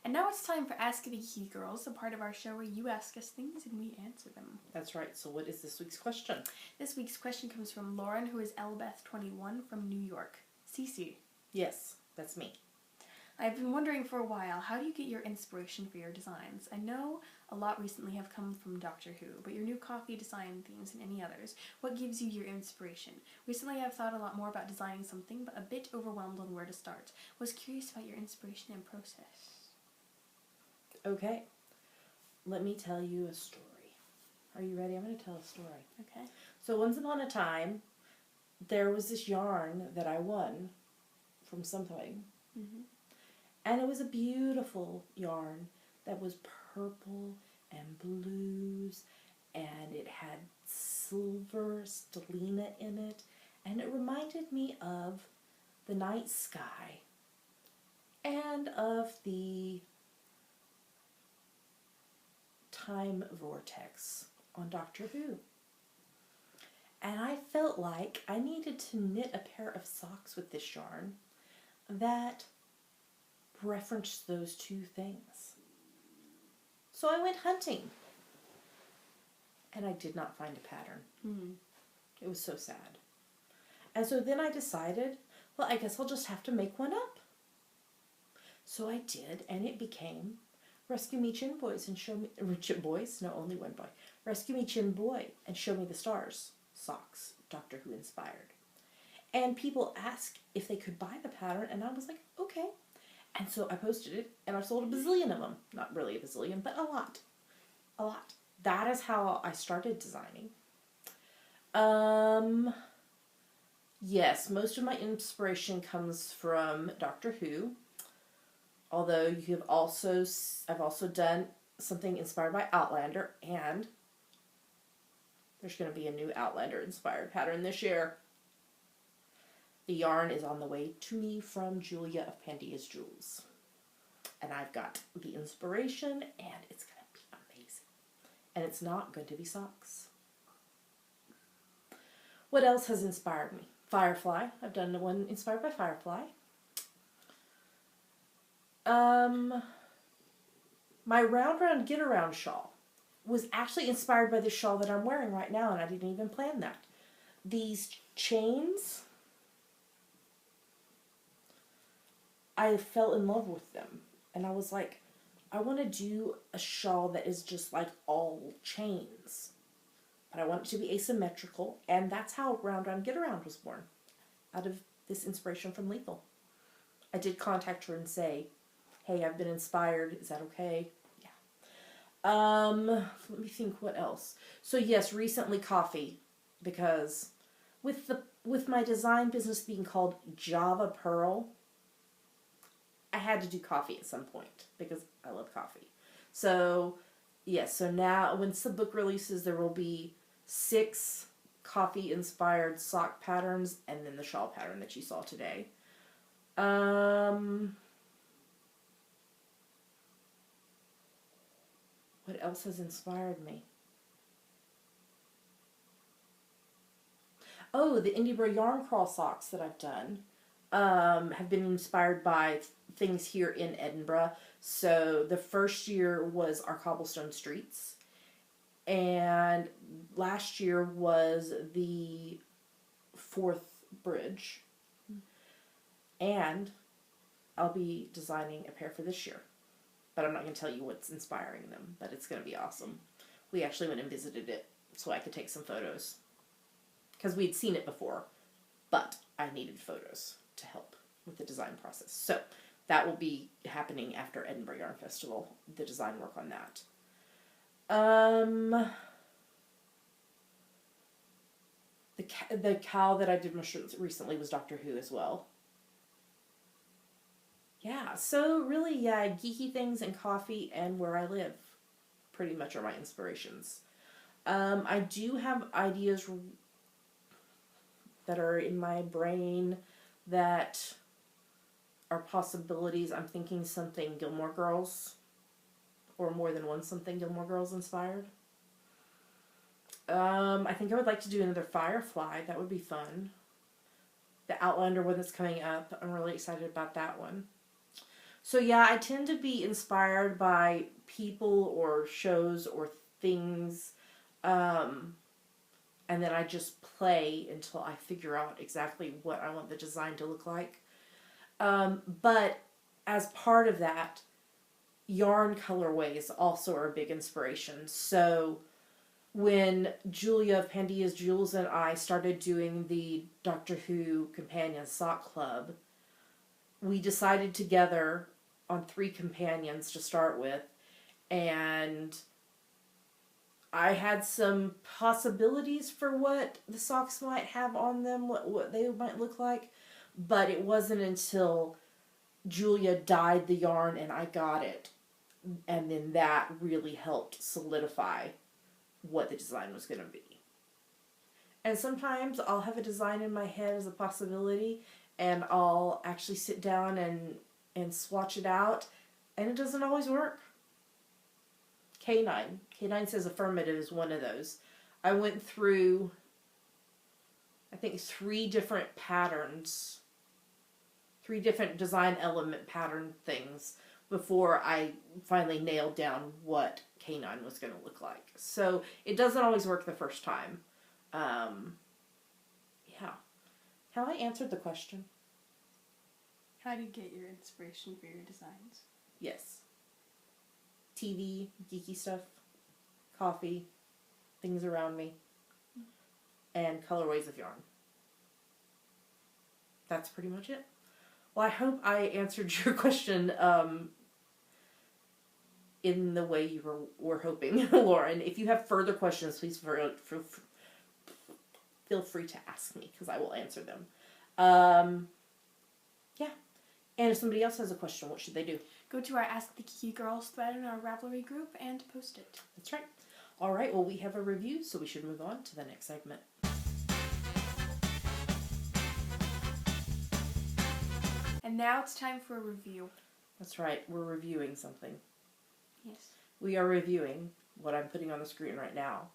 And now it's time for Ask the Geeky Girls, a part of our show where you ask us things and we answer them. That's right. So what is this week's question? This week's question comes from Lauren, who is Elbeth21 from New York. Cece. Yes, that's me. I've been wondering for a while, how do you get your inspiration for your designs? I know a lot recently have come from Doctor Who, but your new coffee design themes and any others, what gives you your inspiration? Recently I've thought a lot more about designing something, but a bit overwhelmed on where to start. Was curious about your inspiration and process. Okay. Let me tell you a story. Are you ready? I'm going to tell a story. Okay. So once upon a time, there was this yarn that I won from something. Mm-hmm. And it was a beautiful yarn that was purple and blues, and it had silver stellina in it, and it reminded me of the night sky and of the time vortex on Doctor Who. And I felt like I needed to knit a pair of socks with this yarn that referenced those two things. So I went hunting. And I did not find a pattern. Mm-hmm. It was so sad. And so then I decided, well, I guess I'll just have to make one up. So I did, and it became Rescue Me Chin Boys and Show Me... Chin Boys? No, only one boy. Rescue Me Chin Boy and Show Me the Stars socks, Doctor Who inspired. And people asked if they could buy the pattern, and I was like, okay. And so I posted it, and I sold a bazillion of them. Not really a bazillion, but a lot. A lot. That is how I started designing. Yes, most of my inspiration comes from Doctor Who. Although I've also done something inspired by Outlander, and there's going to be a new Outlander inspired pattern this year. The yarn is on the way to me from Julia of Pandia's Jewels. And I've got the inspiration, and it's going to be amazing. And it's not going to be socks. What else has inspired me? Firefly. I've done one inspired by Firefly. My round get around shawl was actually inspired by the shawl that I'm wearing right now, and I didn't even plan that. These chains, I fell in love with them, and I was like, I want to do a shawl that is just like all chains, but I want it to be asymmetrical, and that's how Round Get Around was born, out of this inspiration from Lethal. I did contact her and say, hey, I've been inspired. Is that okay? Yeah. Let me think what else. So yes, recently coffee, because with my design business being called Java Pearl, I had to do coffee at some point because I love coffee. So yes, so now once the book releases, there will be 6 coffee inspired sock patterns and then the shawl pattern that you saw today. What else has inspired me? Oh, the Indiebro Yarn Crawl socks that I've done have been inspired by things here in Edinburgh. So the first year was our cobblestone streets. And last year was the Forth Bridge. And I'll be designing a pair for this year. But I'm not going to tell you what's inspiring them, but it's going to be awesome. We actually went and visited it so I could take some photos. Because we'd seen it before, but I needed photos to help with the design process. So that will be happening after Edinburgh Yarn Festival, the design work on that. The cow that I did most recently was Doctor Who as well. Yeah, so really, yeah, geeky things and coffee and where I live pretty much are my inspirations. I do have ideas that are in my brain that are possibilities. I'm thinking something Gilmore Girls, or more than one something Gilmore Girls inspired. I think I would like to do another Firefly. That would be fun. The Outlander one that's coming up. I'm really excited about that one. So yeah, I tend to be inspired by people or shows or things, and then I just play until I figure out exactly what I want the design to look like. But as part of that, yarn colorways also are a big inspiration. So when Julia of Pandia's Jewels and I started doing the Doctor Who Companion Sock Club, we decided together on 3 companions to start with, and I had some possibilities for what the socks might have on them, what they might look like, but it wasn't until Julia dyed the yarn and I got it, and then that really helped solidify what the design was going to be. And sometimes I'll have a design in my head as a possibility, and I'll actually sit down and swatch it out, and it doesn't always work. K9 says affirmative is one of those. I went through, I think, 3 different patterns, 3 different design element pattern things before I finally nailed down what K9 was going to look like. So it doesn't always work the first time. Yeah. Have I answered the question? How do you get your inspiration for your designs? Yes. TV, geeky stuff, coffee, things around me, and colorways of yarn. That's pretty much it. Well, I hope I answered your question in the way you were hoping, Lauren. If you have further questions, please feel free to ask me, because I will answer them. Yeah. And if somebody else has a question, what should they do? Go to our Ask the Geeky Girls thread in our Ravelry group and post it. That's right. All right, well, we have a review, so we should move on to the next segment. And now it's time for a review. That's right, we're reviewing something. Yes. We are reviewing what I'm putting on the screen right now.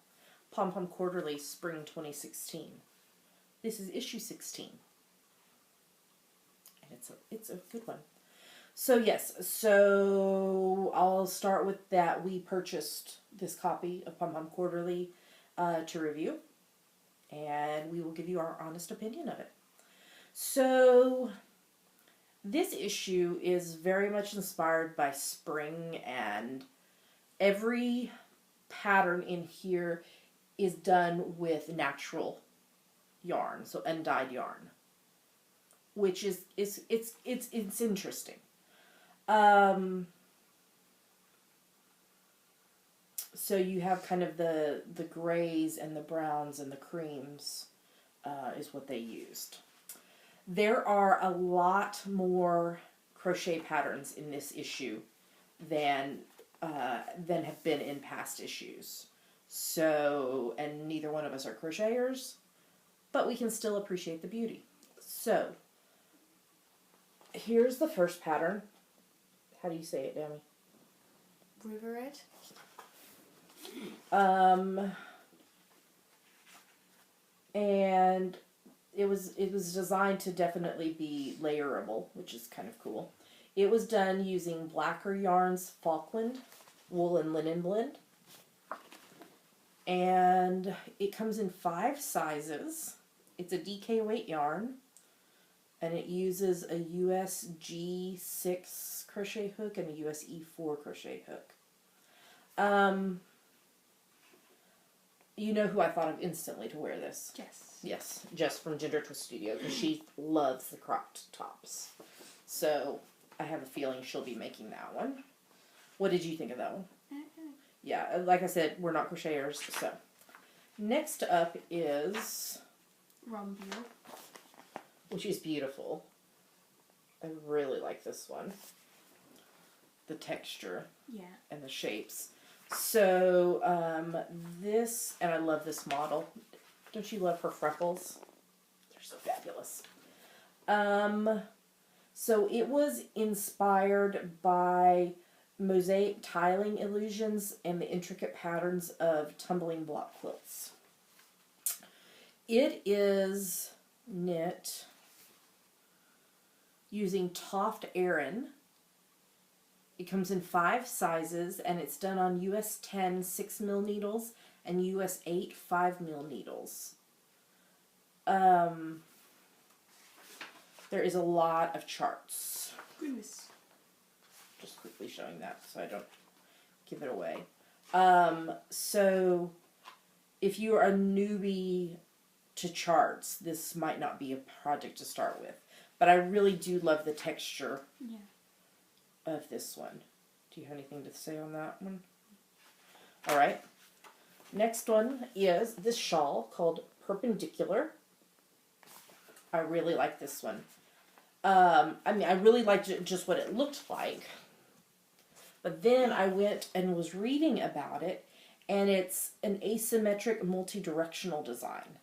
Pom Pom Quarterly, Spring 2016. This is issue 16. And it's a good one. So yes, so I'll start with that. We purchased this copy of Pom Pom Quarterly to review, and we will give you our honest opinion of it. So this issue is very much inspired by spring, and every pattern in here is done with natural yarn, so undyed yarn, which is it's interesting. So you have kind of the grays and the browns and the creams is what they used. There are a lot more crochet patterns in this issue than have been in past issues. So, and neither one of us are crocheters, but we can still appreciate the beauty. So, here's the first pattern. How do you say it, Dami? Rivered. And it was designed to definitely be layerable, which is kind of cool. It was done using Blacker Yarns Falkland Wool and Linen Blend. And it comes in 5 sizes. It's a DK weight yarn. And it uses a US G6 crochet hook and a US E4 crochet hook. You know who I thought of instantly to wear this? Yes. Yes, Jess from Ginger Twist Studio, because she loves the cropped tops. So I have a feeling she'll be making that one. What did you think of that one? Yeah, like I said, we're not crocheters, so. Next up is... Rumbule. Which is beautiful. I really like this one. The texture. Yeah. And the shapes. So, this, and I love this model. Don't you love her freckles? They're so fabulous. So it was inspired by mosaic tiling illusions and the intricate patterns of tumbling block quilts. It is knit using Toft Aran. It comes in 5 sizes, and it's done on US 10 6mm needles and US 8 5mm needles. There is a lot of charts. Goodness. Just quickly showing that so I don't give it away. So if you are a newbie to charts, this might not be a project to start with. But I really do love the texture of this one. Do you have anything to say on that one? All right. Next one is this shawl called Perpendicular. I really like this one. I mean, I really liked just what it looked like. But then I went and was reading about it, and it's an asymmetric multi-directional design.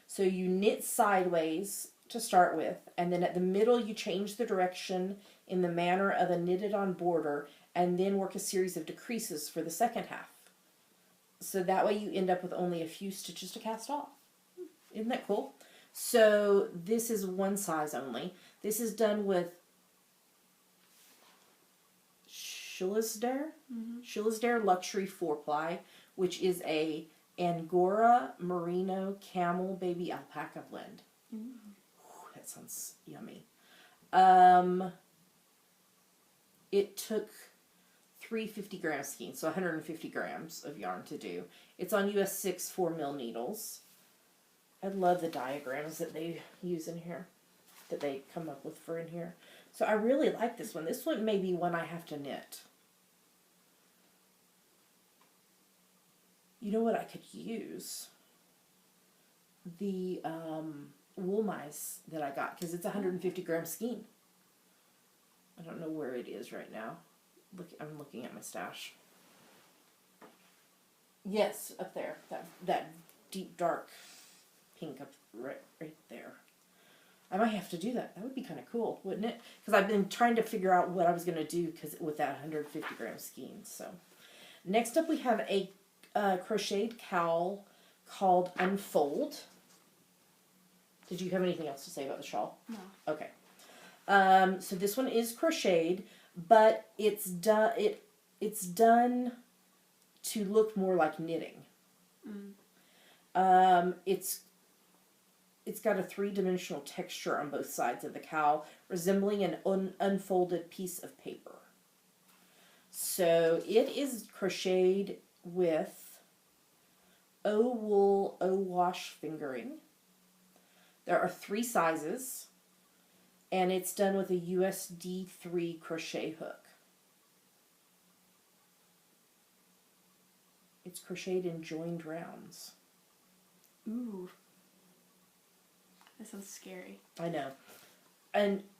So you knit sideways to start with, and then at the middle you change the direction in the manner of a knitted-on border, and then work a series of decreases for the second half. So that way you end up with only a few stitches to cast off. Isn't that cool? So this is one size only. This is done with Schillisdare Luxury 4-ply, which is a Angora Merino Camel Baby Alpaca blend. Ooh, that sounds yummy. It took 3 50-gram skeins, so 150 grams of yarn to do. It's on US 6 4mm needles. I love the diagrams that they use in here, that they come up with for in here. So I really like this one. This one may be one I have to knit. You know what I could use? The wool mice that I got, because it's a 150-gram skein. I don't know where it is right now. I'm looking at my stash. Yes, up there. That deep dark pink up right there. I might have to do that. That would be kind of cool, wouldn't it? Because I've been trying to figure out what I was going to do with that 150-gram skein. So, next up we have a crocheted cowl called Unfold. Did you have anything else to say about the shawl? No. Okay. So this one is crocheted, but it's done. It's done to look more like knitting. It's got a 3-dimensional texture on both sides of the cowl, resembling an unfolded piece of paper. So it is crocheted with O-wool, O-wash fingering. There are 3 sizes, and it's done with a USD3 crochet hook. It's crocheted in joined rounds. Ooh. That sounds scary. I know.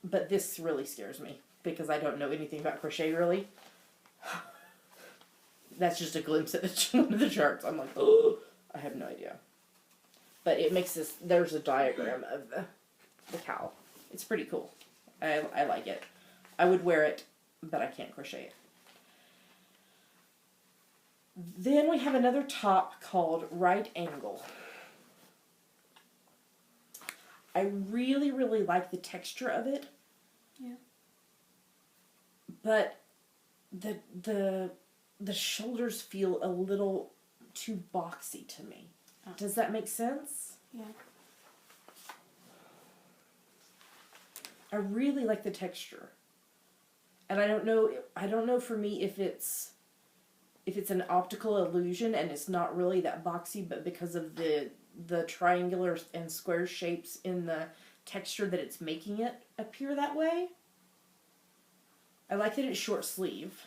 But this really scares me because I don't know anything about crochet really. That's just a glimpse at one of the charts. I'm like, oh, I have no idea. But it makes this, there's a diagram of the cowl. It's pretty cool. I like it. I would wear it, but I can't crochet it. Then we have another top called Right Angle. I really, really like the texture of it. Yeah. But the shoulders feel a little too boxy to me. Oh. Does that make sense? Yeah. I really like the texture. And I don't know for me if it's an optical illusion and it's not really that boxy, but because of the triangular and square shapes in the texture that it's making it appear that way. I like that it's short sleeve.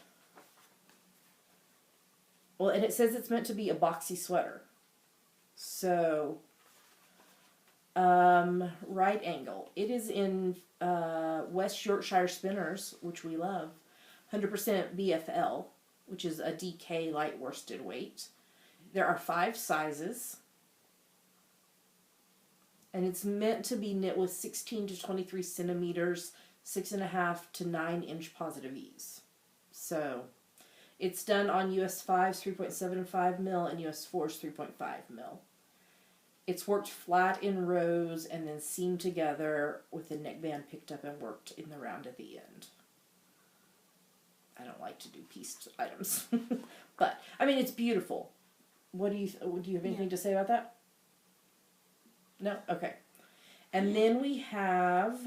Well, and it says it's meant to be a boxy sweater. So, Right angle. It is in West Yorkshire Spinners, which we love. 100% BFL, which is a DK light worsted weight. There are 5 sizes. And it's meant to be knit with 16 to 23 centimeters, 6.5 to 9 inch positive ease. So it's done on US 5's 3.75 mil and US 4's 3.5 mil. It's worked flat in rows and then seamed together with the neckband picked up and worked in the round at the end. I don't like to do pieced items, but I mean it's beautiful. Do you have anything to say about that? No? Okay. And then we have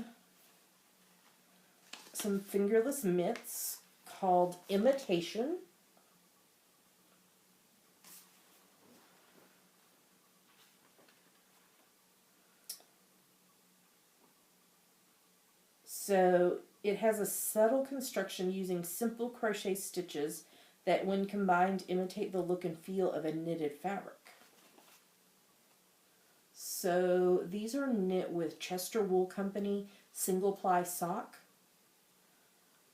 some fingerless mitts called Imitation. So it has a subtle construction using simple crochet stitches that when combined imitate the look and feel of a knitted fabric. So these are knit with Chester Wool Company single ply sock.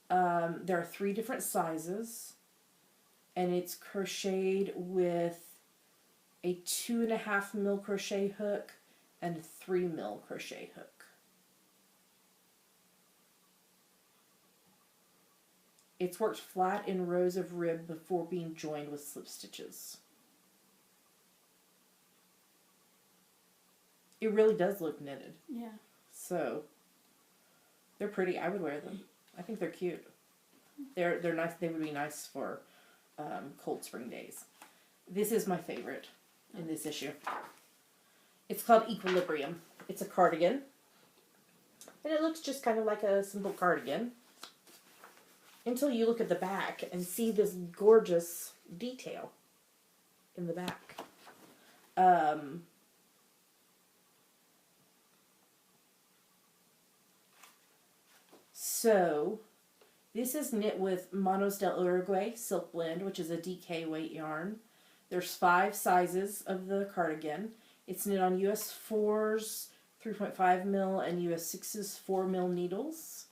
There are 3 different sizes, and it's crocheted with a 2.5 mil crochet hook and a 3 mil crochet hook. It's worked flat in rows of rib before being joined with slip stitches. It really does look knitted. Yeah. So they're pretty. I would wear them. I think they're cute. They're nice. They would be nice for cold spring days. This is my favorite in this issue. It's called Equilibrium. It's a cardigan, and it looks just kind of like a simple cardigan until you look at the back and see this gorgeous detail in the back. So, this is knit with Manos del Uruguay Silk Blend, which is a DK weight yarn. There's 5 sizes of the cardigan. It's knit on US 4's 3.5 mil and US 6's 4 mil needles.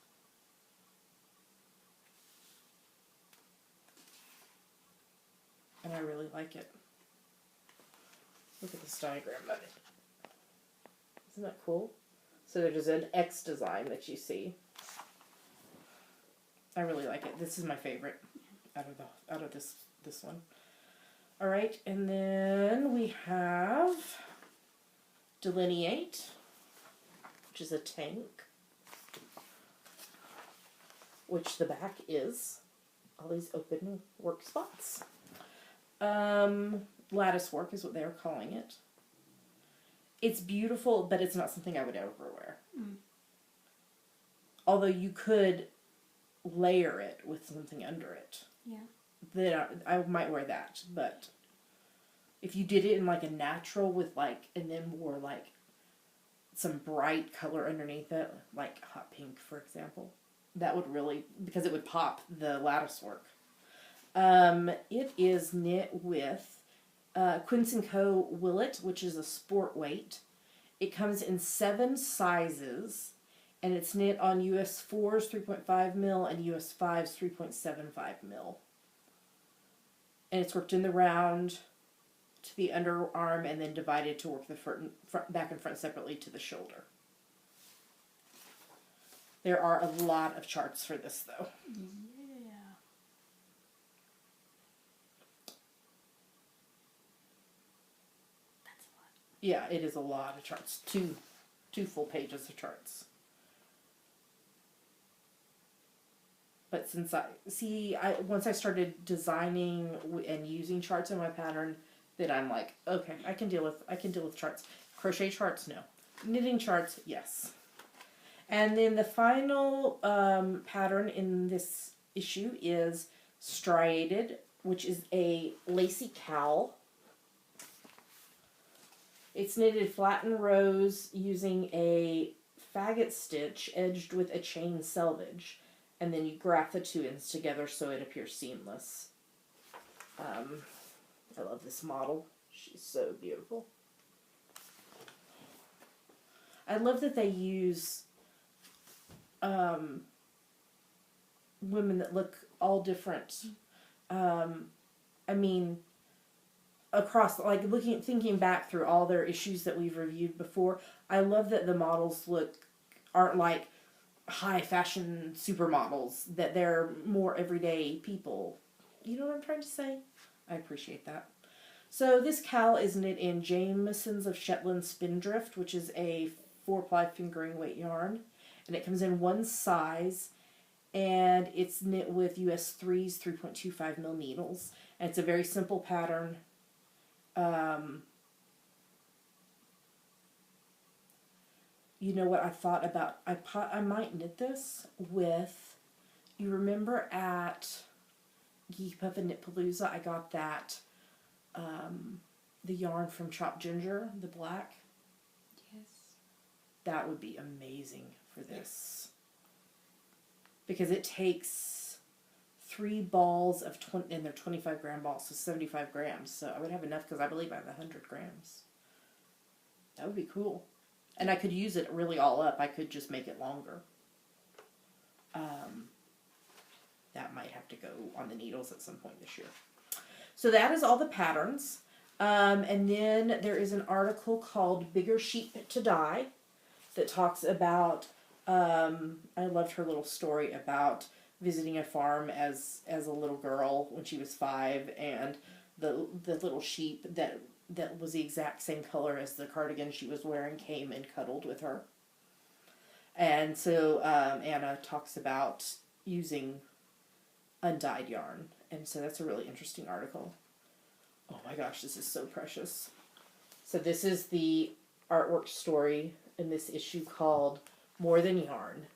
And I really like it. Look at this diagram of it. Isn't that cool? So there's an X design that you see. I really like it. This is my favorite out of this one. All right, and then we have Delineate, which is a tank, which the back is all these open work spots. Lattice work is what they're calling it. It's beautiful, but it's not something I would ever wear. Mm. Although you could layer it with something under it. Yeah. Then I might wear that, but if you did it in like a natural with like, and then wore like some bright color underneath it, like hot pink, for example, that would really, because it would pop the lattice work. It is knit with Quince & Co. Willet, which is a sport weight. It comes in 7 sizes, and it's knit on US 4's 3.5 mil and US 5's 3.75 mil. And it's worked in the round to the underarm and then divided to work the front, back and front separately to the shoulder. There are a lot of charts for this, though. Yeah. That's a lot. Yeah, it is a lot of charts. Two full pages of charts. But since once I started designing and using charts in my pattern, then I'm like, okay, I can deal with charts. Crochet charts, no. Knitting charts, yes. And then the final pattern in this issue is Striated, which is a lacy cowl. It's knitted flat in rows using a faggot stitch edged with a chain selvage. And then you graft the 2 ends together so it appears seamless. I love this model. She's so beautiful. I love that they use women that look all different. I mean, across, like, thinking back through all their issues that we've reviewed before, I love that the models aren't like high fashion supermodels, that they're more everyday people. You know what I'm trying to say? I appreciate that. So this cowl is knit in Jamieson's of Shetland Spindrift, which is a 4-ply fingering weight yarn, and it comes in one size, and it's knit with US 3's 3.25 mil needles, and it's a very simple pattern. You know what I thought about? I might knit this with, you remember at Geeky Puff and Knit Palooza, I got that, the yarn from Chopped Ginger, the black. Yes. That would be amazing for this. Because it takes 3 balls of 20, and they're 25 gram balls, so 75 grams. So I would have enough because I believe I have 100 grams. That would be cool. And I could use it really all up. I could just make it longer. That might have to go on the needles at some point this year. So that is all the patterns. And then there is an article called Bigger Sheep to Dye that talks about, I loved her little story about visiting a farm as a little girl when she was 5, and the little sheep that was the exact same color as the cardigan she was wearing came and cuddled with her. And so Anna talks about using undyed yarn, and so that's a really interesting article. Oh my gosh, this is so precious. So this is the artwork story in this issue called More Than Yarn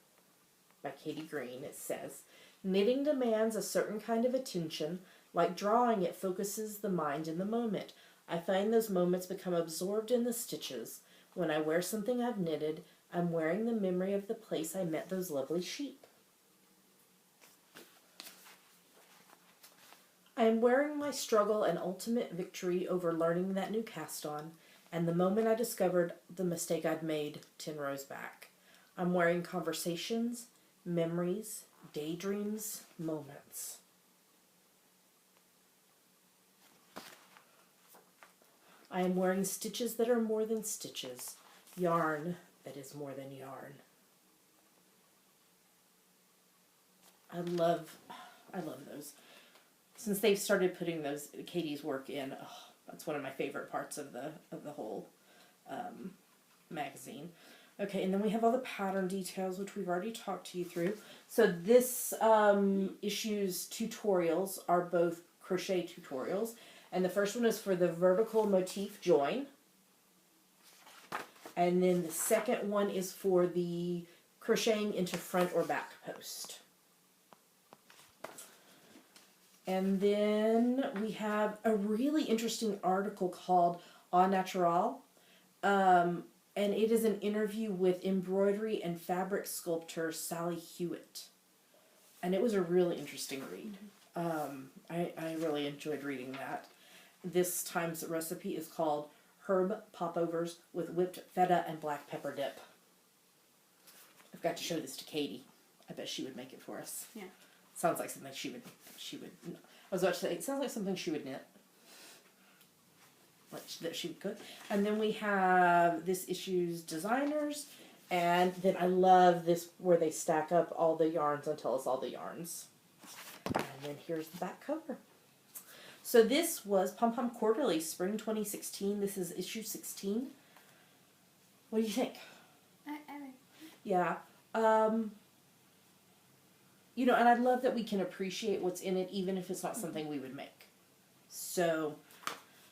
by Katie Green. It says, knitting demands a certain kind of attention. Like drawing, it focuses the mind in the moment. I find those moments become absorbed in the stitches. When I wear something I've knitted, I'm wearing the memory of the place I met those lovely sheep. I am wearing my struggle and ultimate victory over learning that new cast on, and the moment I discovered the mistake I'd made 10 rows back. I'm wearing conversations, memories, daydreams, moments. I am wearing stitches that are more than stitches, yarn that is more than yarn. I love those. Since they've started putting those Katie's work in, that's one of my favorite parts of the whole magazine. Okay, and then we have all the pattern details, which we've already talked to you through. So this issue's tutorials are both crochet tutorials, and the first one is for the vertical motif join, and then the second one is for the crocheting into front or back post. And then we have a really interesting article called Au Naturel. And it is an interview with embroidery and fabric sculptor Sally Hewitt. And it was a really interesting read. I really enjoyed reading that. This time's recipe is called Herb Popovers with whipped feta and black pepper dip. I've got to show this to Katie. I bet she would make it for us. Yeah. Sounds like something she would, I was about to say, it sounds like something she would knit. Like that she would cook. And then we have this issue's designers, and then I love this where they stack up all the yarns and tell us all the yarns. And then here's the back cover. So this was Pom Pom Quarterly, Spring 2016. This is issue 16. What do you think? I like. Yeah. You know, and I love that we can appreciate what's in it, even if it's not something we would make. So,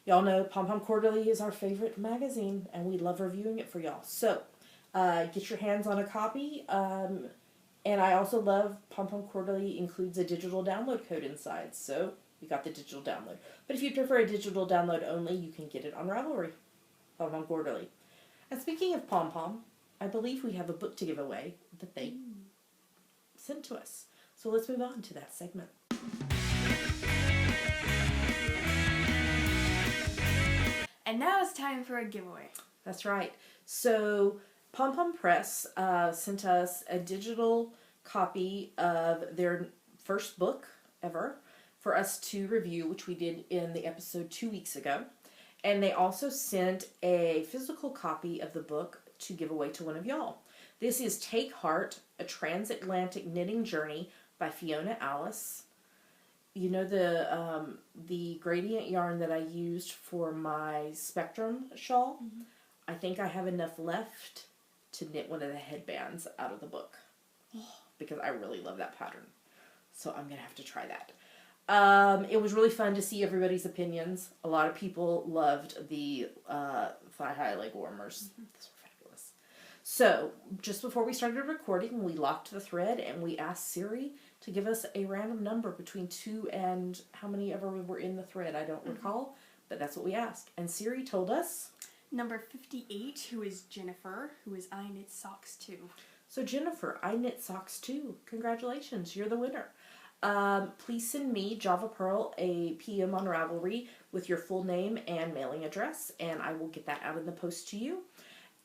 y'all know Pom Pom Quarterly is our favorite magazine, and we love reviewing it for y'all. So, get your hands on a copy. And I also love Pom Pom Quarterly includes a digital download code inside. So, you got the digital download. But if you prefer a digital download only, you can get it on Ravelry. Pom Pom Quarterly. And speaking of Pom Pom, I believe we have a book to give away that they sent to us. So let's move on to that segment. And now it's time for a giveaway. That's right. So Pom Pom Press sent us a digital copy of their first book ever for us to review, which we did in the episode 2 weeks ago. And they also sent a physical copy of the book to give away to one of y'all. This is Take Heart, A Transatlantic Knitting Journey by Fiona Alice. You know the gradient yarn that I used for my Spectrum shawl? Mm-hmm. I think I have enough left to knit one of the headbands out of the book. Because I really love that pattern. So I'm going to have to try that. It was really fun to see everybody's opinions. A lot of people loved the thigh-high leg warmers. Mm-hmm. Those were fabulous. So, just before we started recording, we locked the thread and we asked Siri to give us a random number between 2 and how many ever were in the thread. I don't recall, but that's what we asked. And Siri told us... Number 58, who is Jennifer, who is I Knit Socks Too. So Jennifer, I Knit Socks Too. Congratulations, you're the winner. Please send me, Java Pearl, a PM on Ravelry with your full name and mailing address, and I will get that out in the post to you.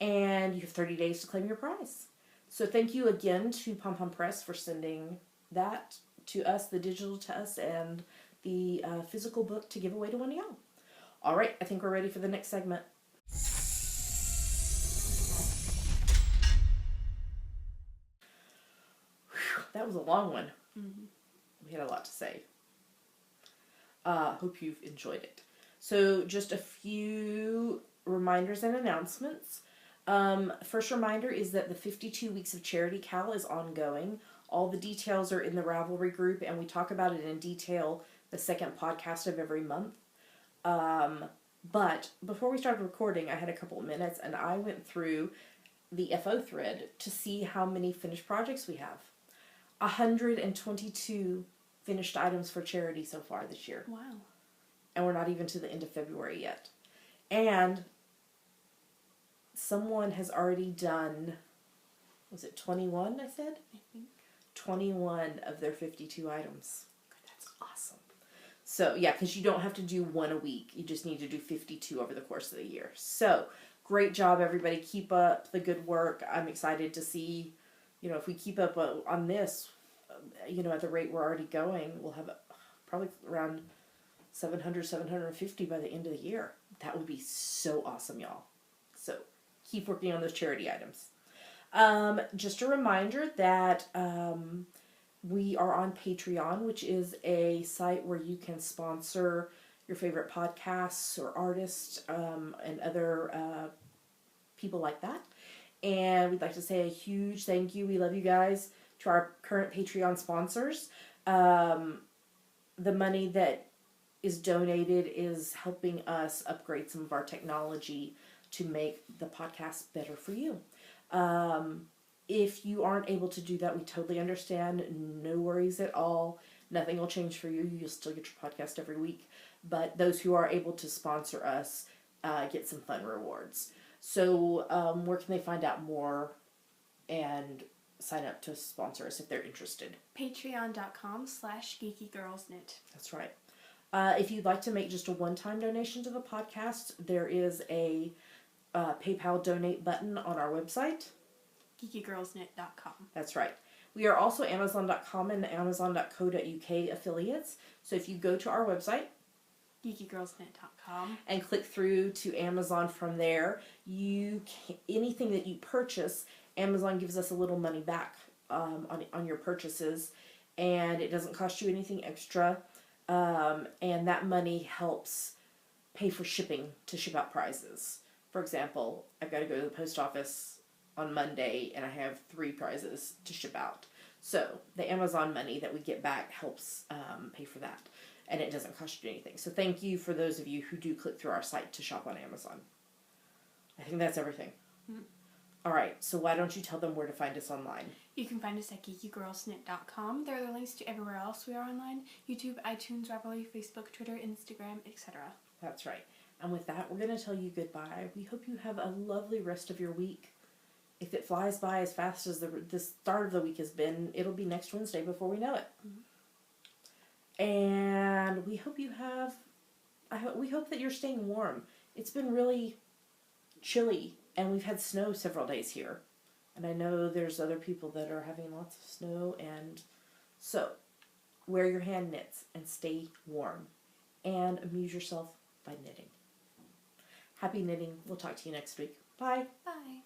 And you have 30 days to claim your prize. So thank you again to Pom Pom Press for sending that to us, the digital to us, and the physical book to give away to one of y'all. All right, I think we're ready for the next segment. Whew, that was a long one. Mm-hmm. We had a lot to say. Hope you've enjoyed it. So just a few reminders and announcements. First reminder is that the 52 Weeks of Charity Cal is ongoing. All the details are in the Ravelry group, and we talk about it in detail the second podcast of every month. But before we started recording, I had a couple of minutes, and I went through the FO thread to see how many finished projects we have. 122 finished items for charity so far this year. Wow. And we're not even to the end of February yet. And someone has already done, was it 21, I said? I think. 21 of their 52 items. That's awesome. So, yeah, because you don't have to do one a week. You just need to do 52 over the course of the year. So, great job, everybody. Keep up the good work. I'm excited to see, if we keep up on this, at the rate we're already going, we'll have probably around 700, 750 by the end of the year. That would be so awesome, y'all. So, keep working on those charity items. Just a reminder that we are on Patreon, which is a site where you can sponsor your favorite podcasts or artists and other people like that. And we'd like to say a huge thank you. We love you guys. To our current Patreon sponsors. The money that is donated is helping us upgrade some of our technology to make the podcast better for you. If you aren't able to do that, we totally understand. No worries at all. Nothing will change for you. You'll still get your podcast every week. But those who are able to sponsor us get some fun rewards. So where can they find out more and sign up to sponsor us if they're interested? Patreon.com/geekygirlsknit. That's right. If you'd like to make just a one-time donation to the podcast, there is a PayPal donate button on our website. geekygirlsknit.com. That's right. We are also Amazon.com and Amazon.co.uk affiliates. So if you go to our website, geekygirlsknit.com, and click through to Amazon from there, anything that you purchase, Amazon gives us a little money back on your purchases, and it doesn't cost you anything extra, and that money helps pay for shipping to ship out prizes. For example, I've got to go to the post office on Monday, and I have 3 prizes to ship out. So the Amazon money that we get back helps pay for that, and it doesn't cost you anything. So thank you for those of you who do click through our site to shop on Amazon. I think that's everything. Mm-hmm. All right, so why don't you tell them where to find us online? You can find us at geekygirlsknit.com. There are the links to everywhere else we are online: YouTube, iTunes, Ravelry, Facebook, Twitter, Instagram, etc. That's right. And with that, we're going to tell you goodbye. We hope you have a lovely rest of your week. If it flies by as fast as the start of the week has been, it'll be next Wednesday before we know it. Mm-hmm. And we hope you have... we hope that you're staying warm. It's been really chilly And we've had snow several days here. And I know there's other people that are having lots of snow. And so, wear your hand knits and stay warm. And amuse yourself by knitting. Happy knitting. We'll talk to you next week. Bye. Bye.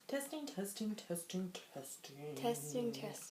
Testing, testing, testing, testing. Testing, testing.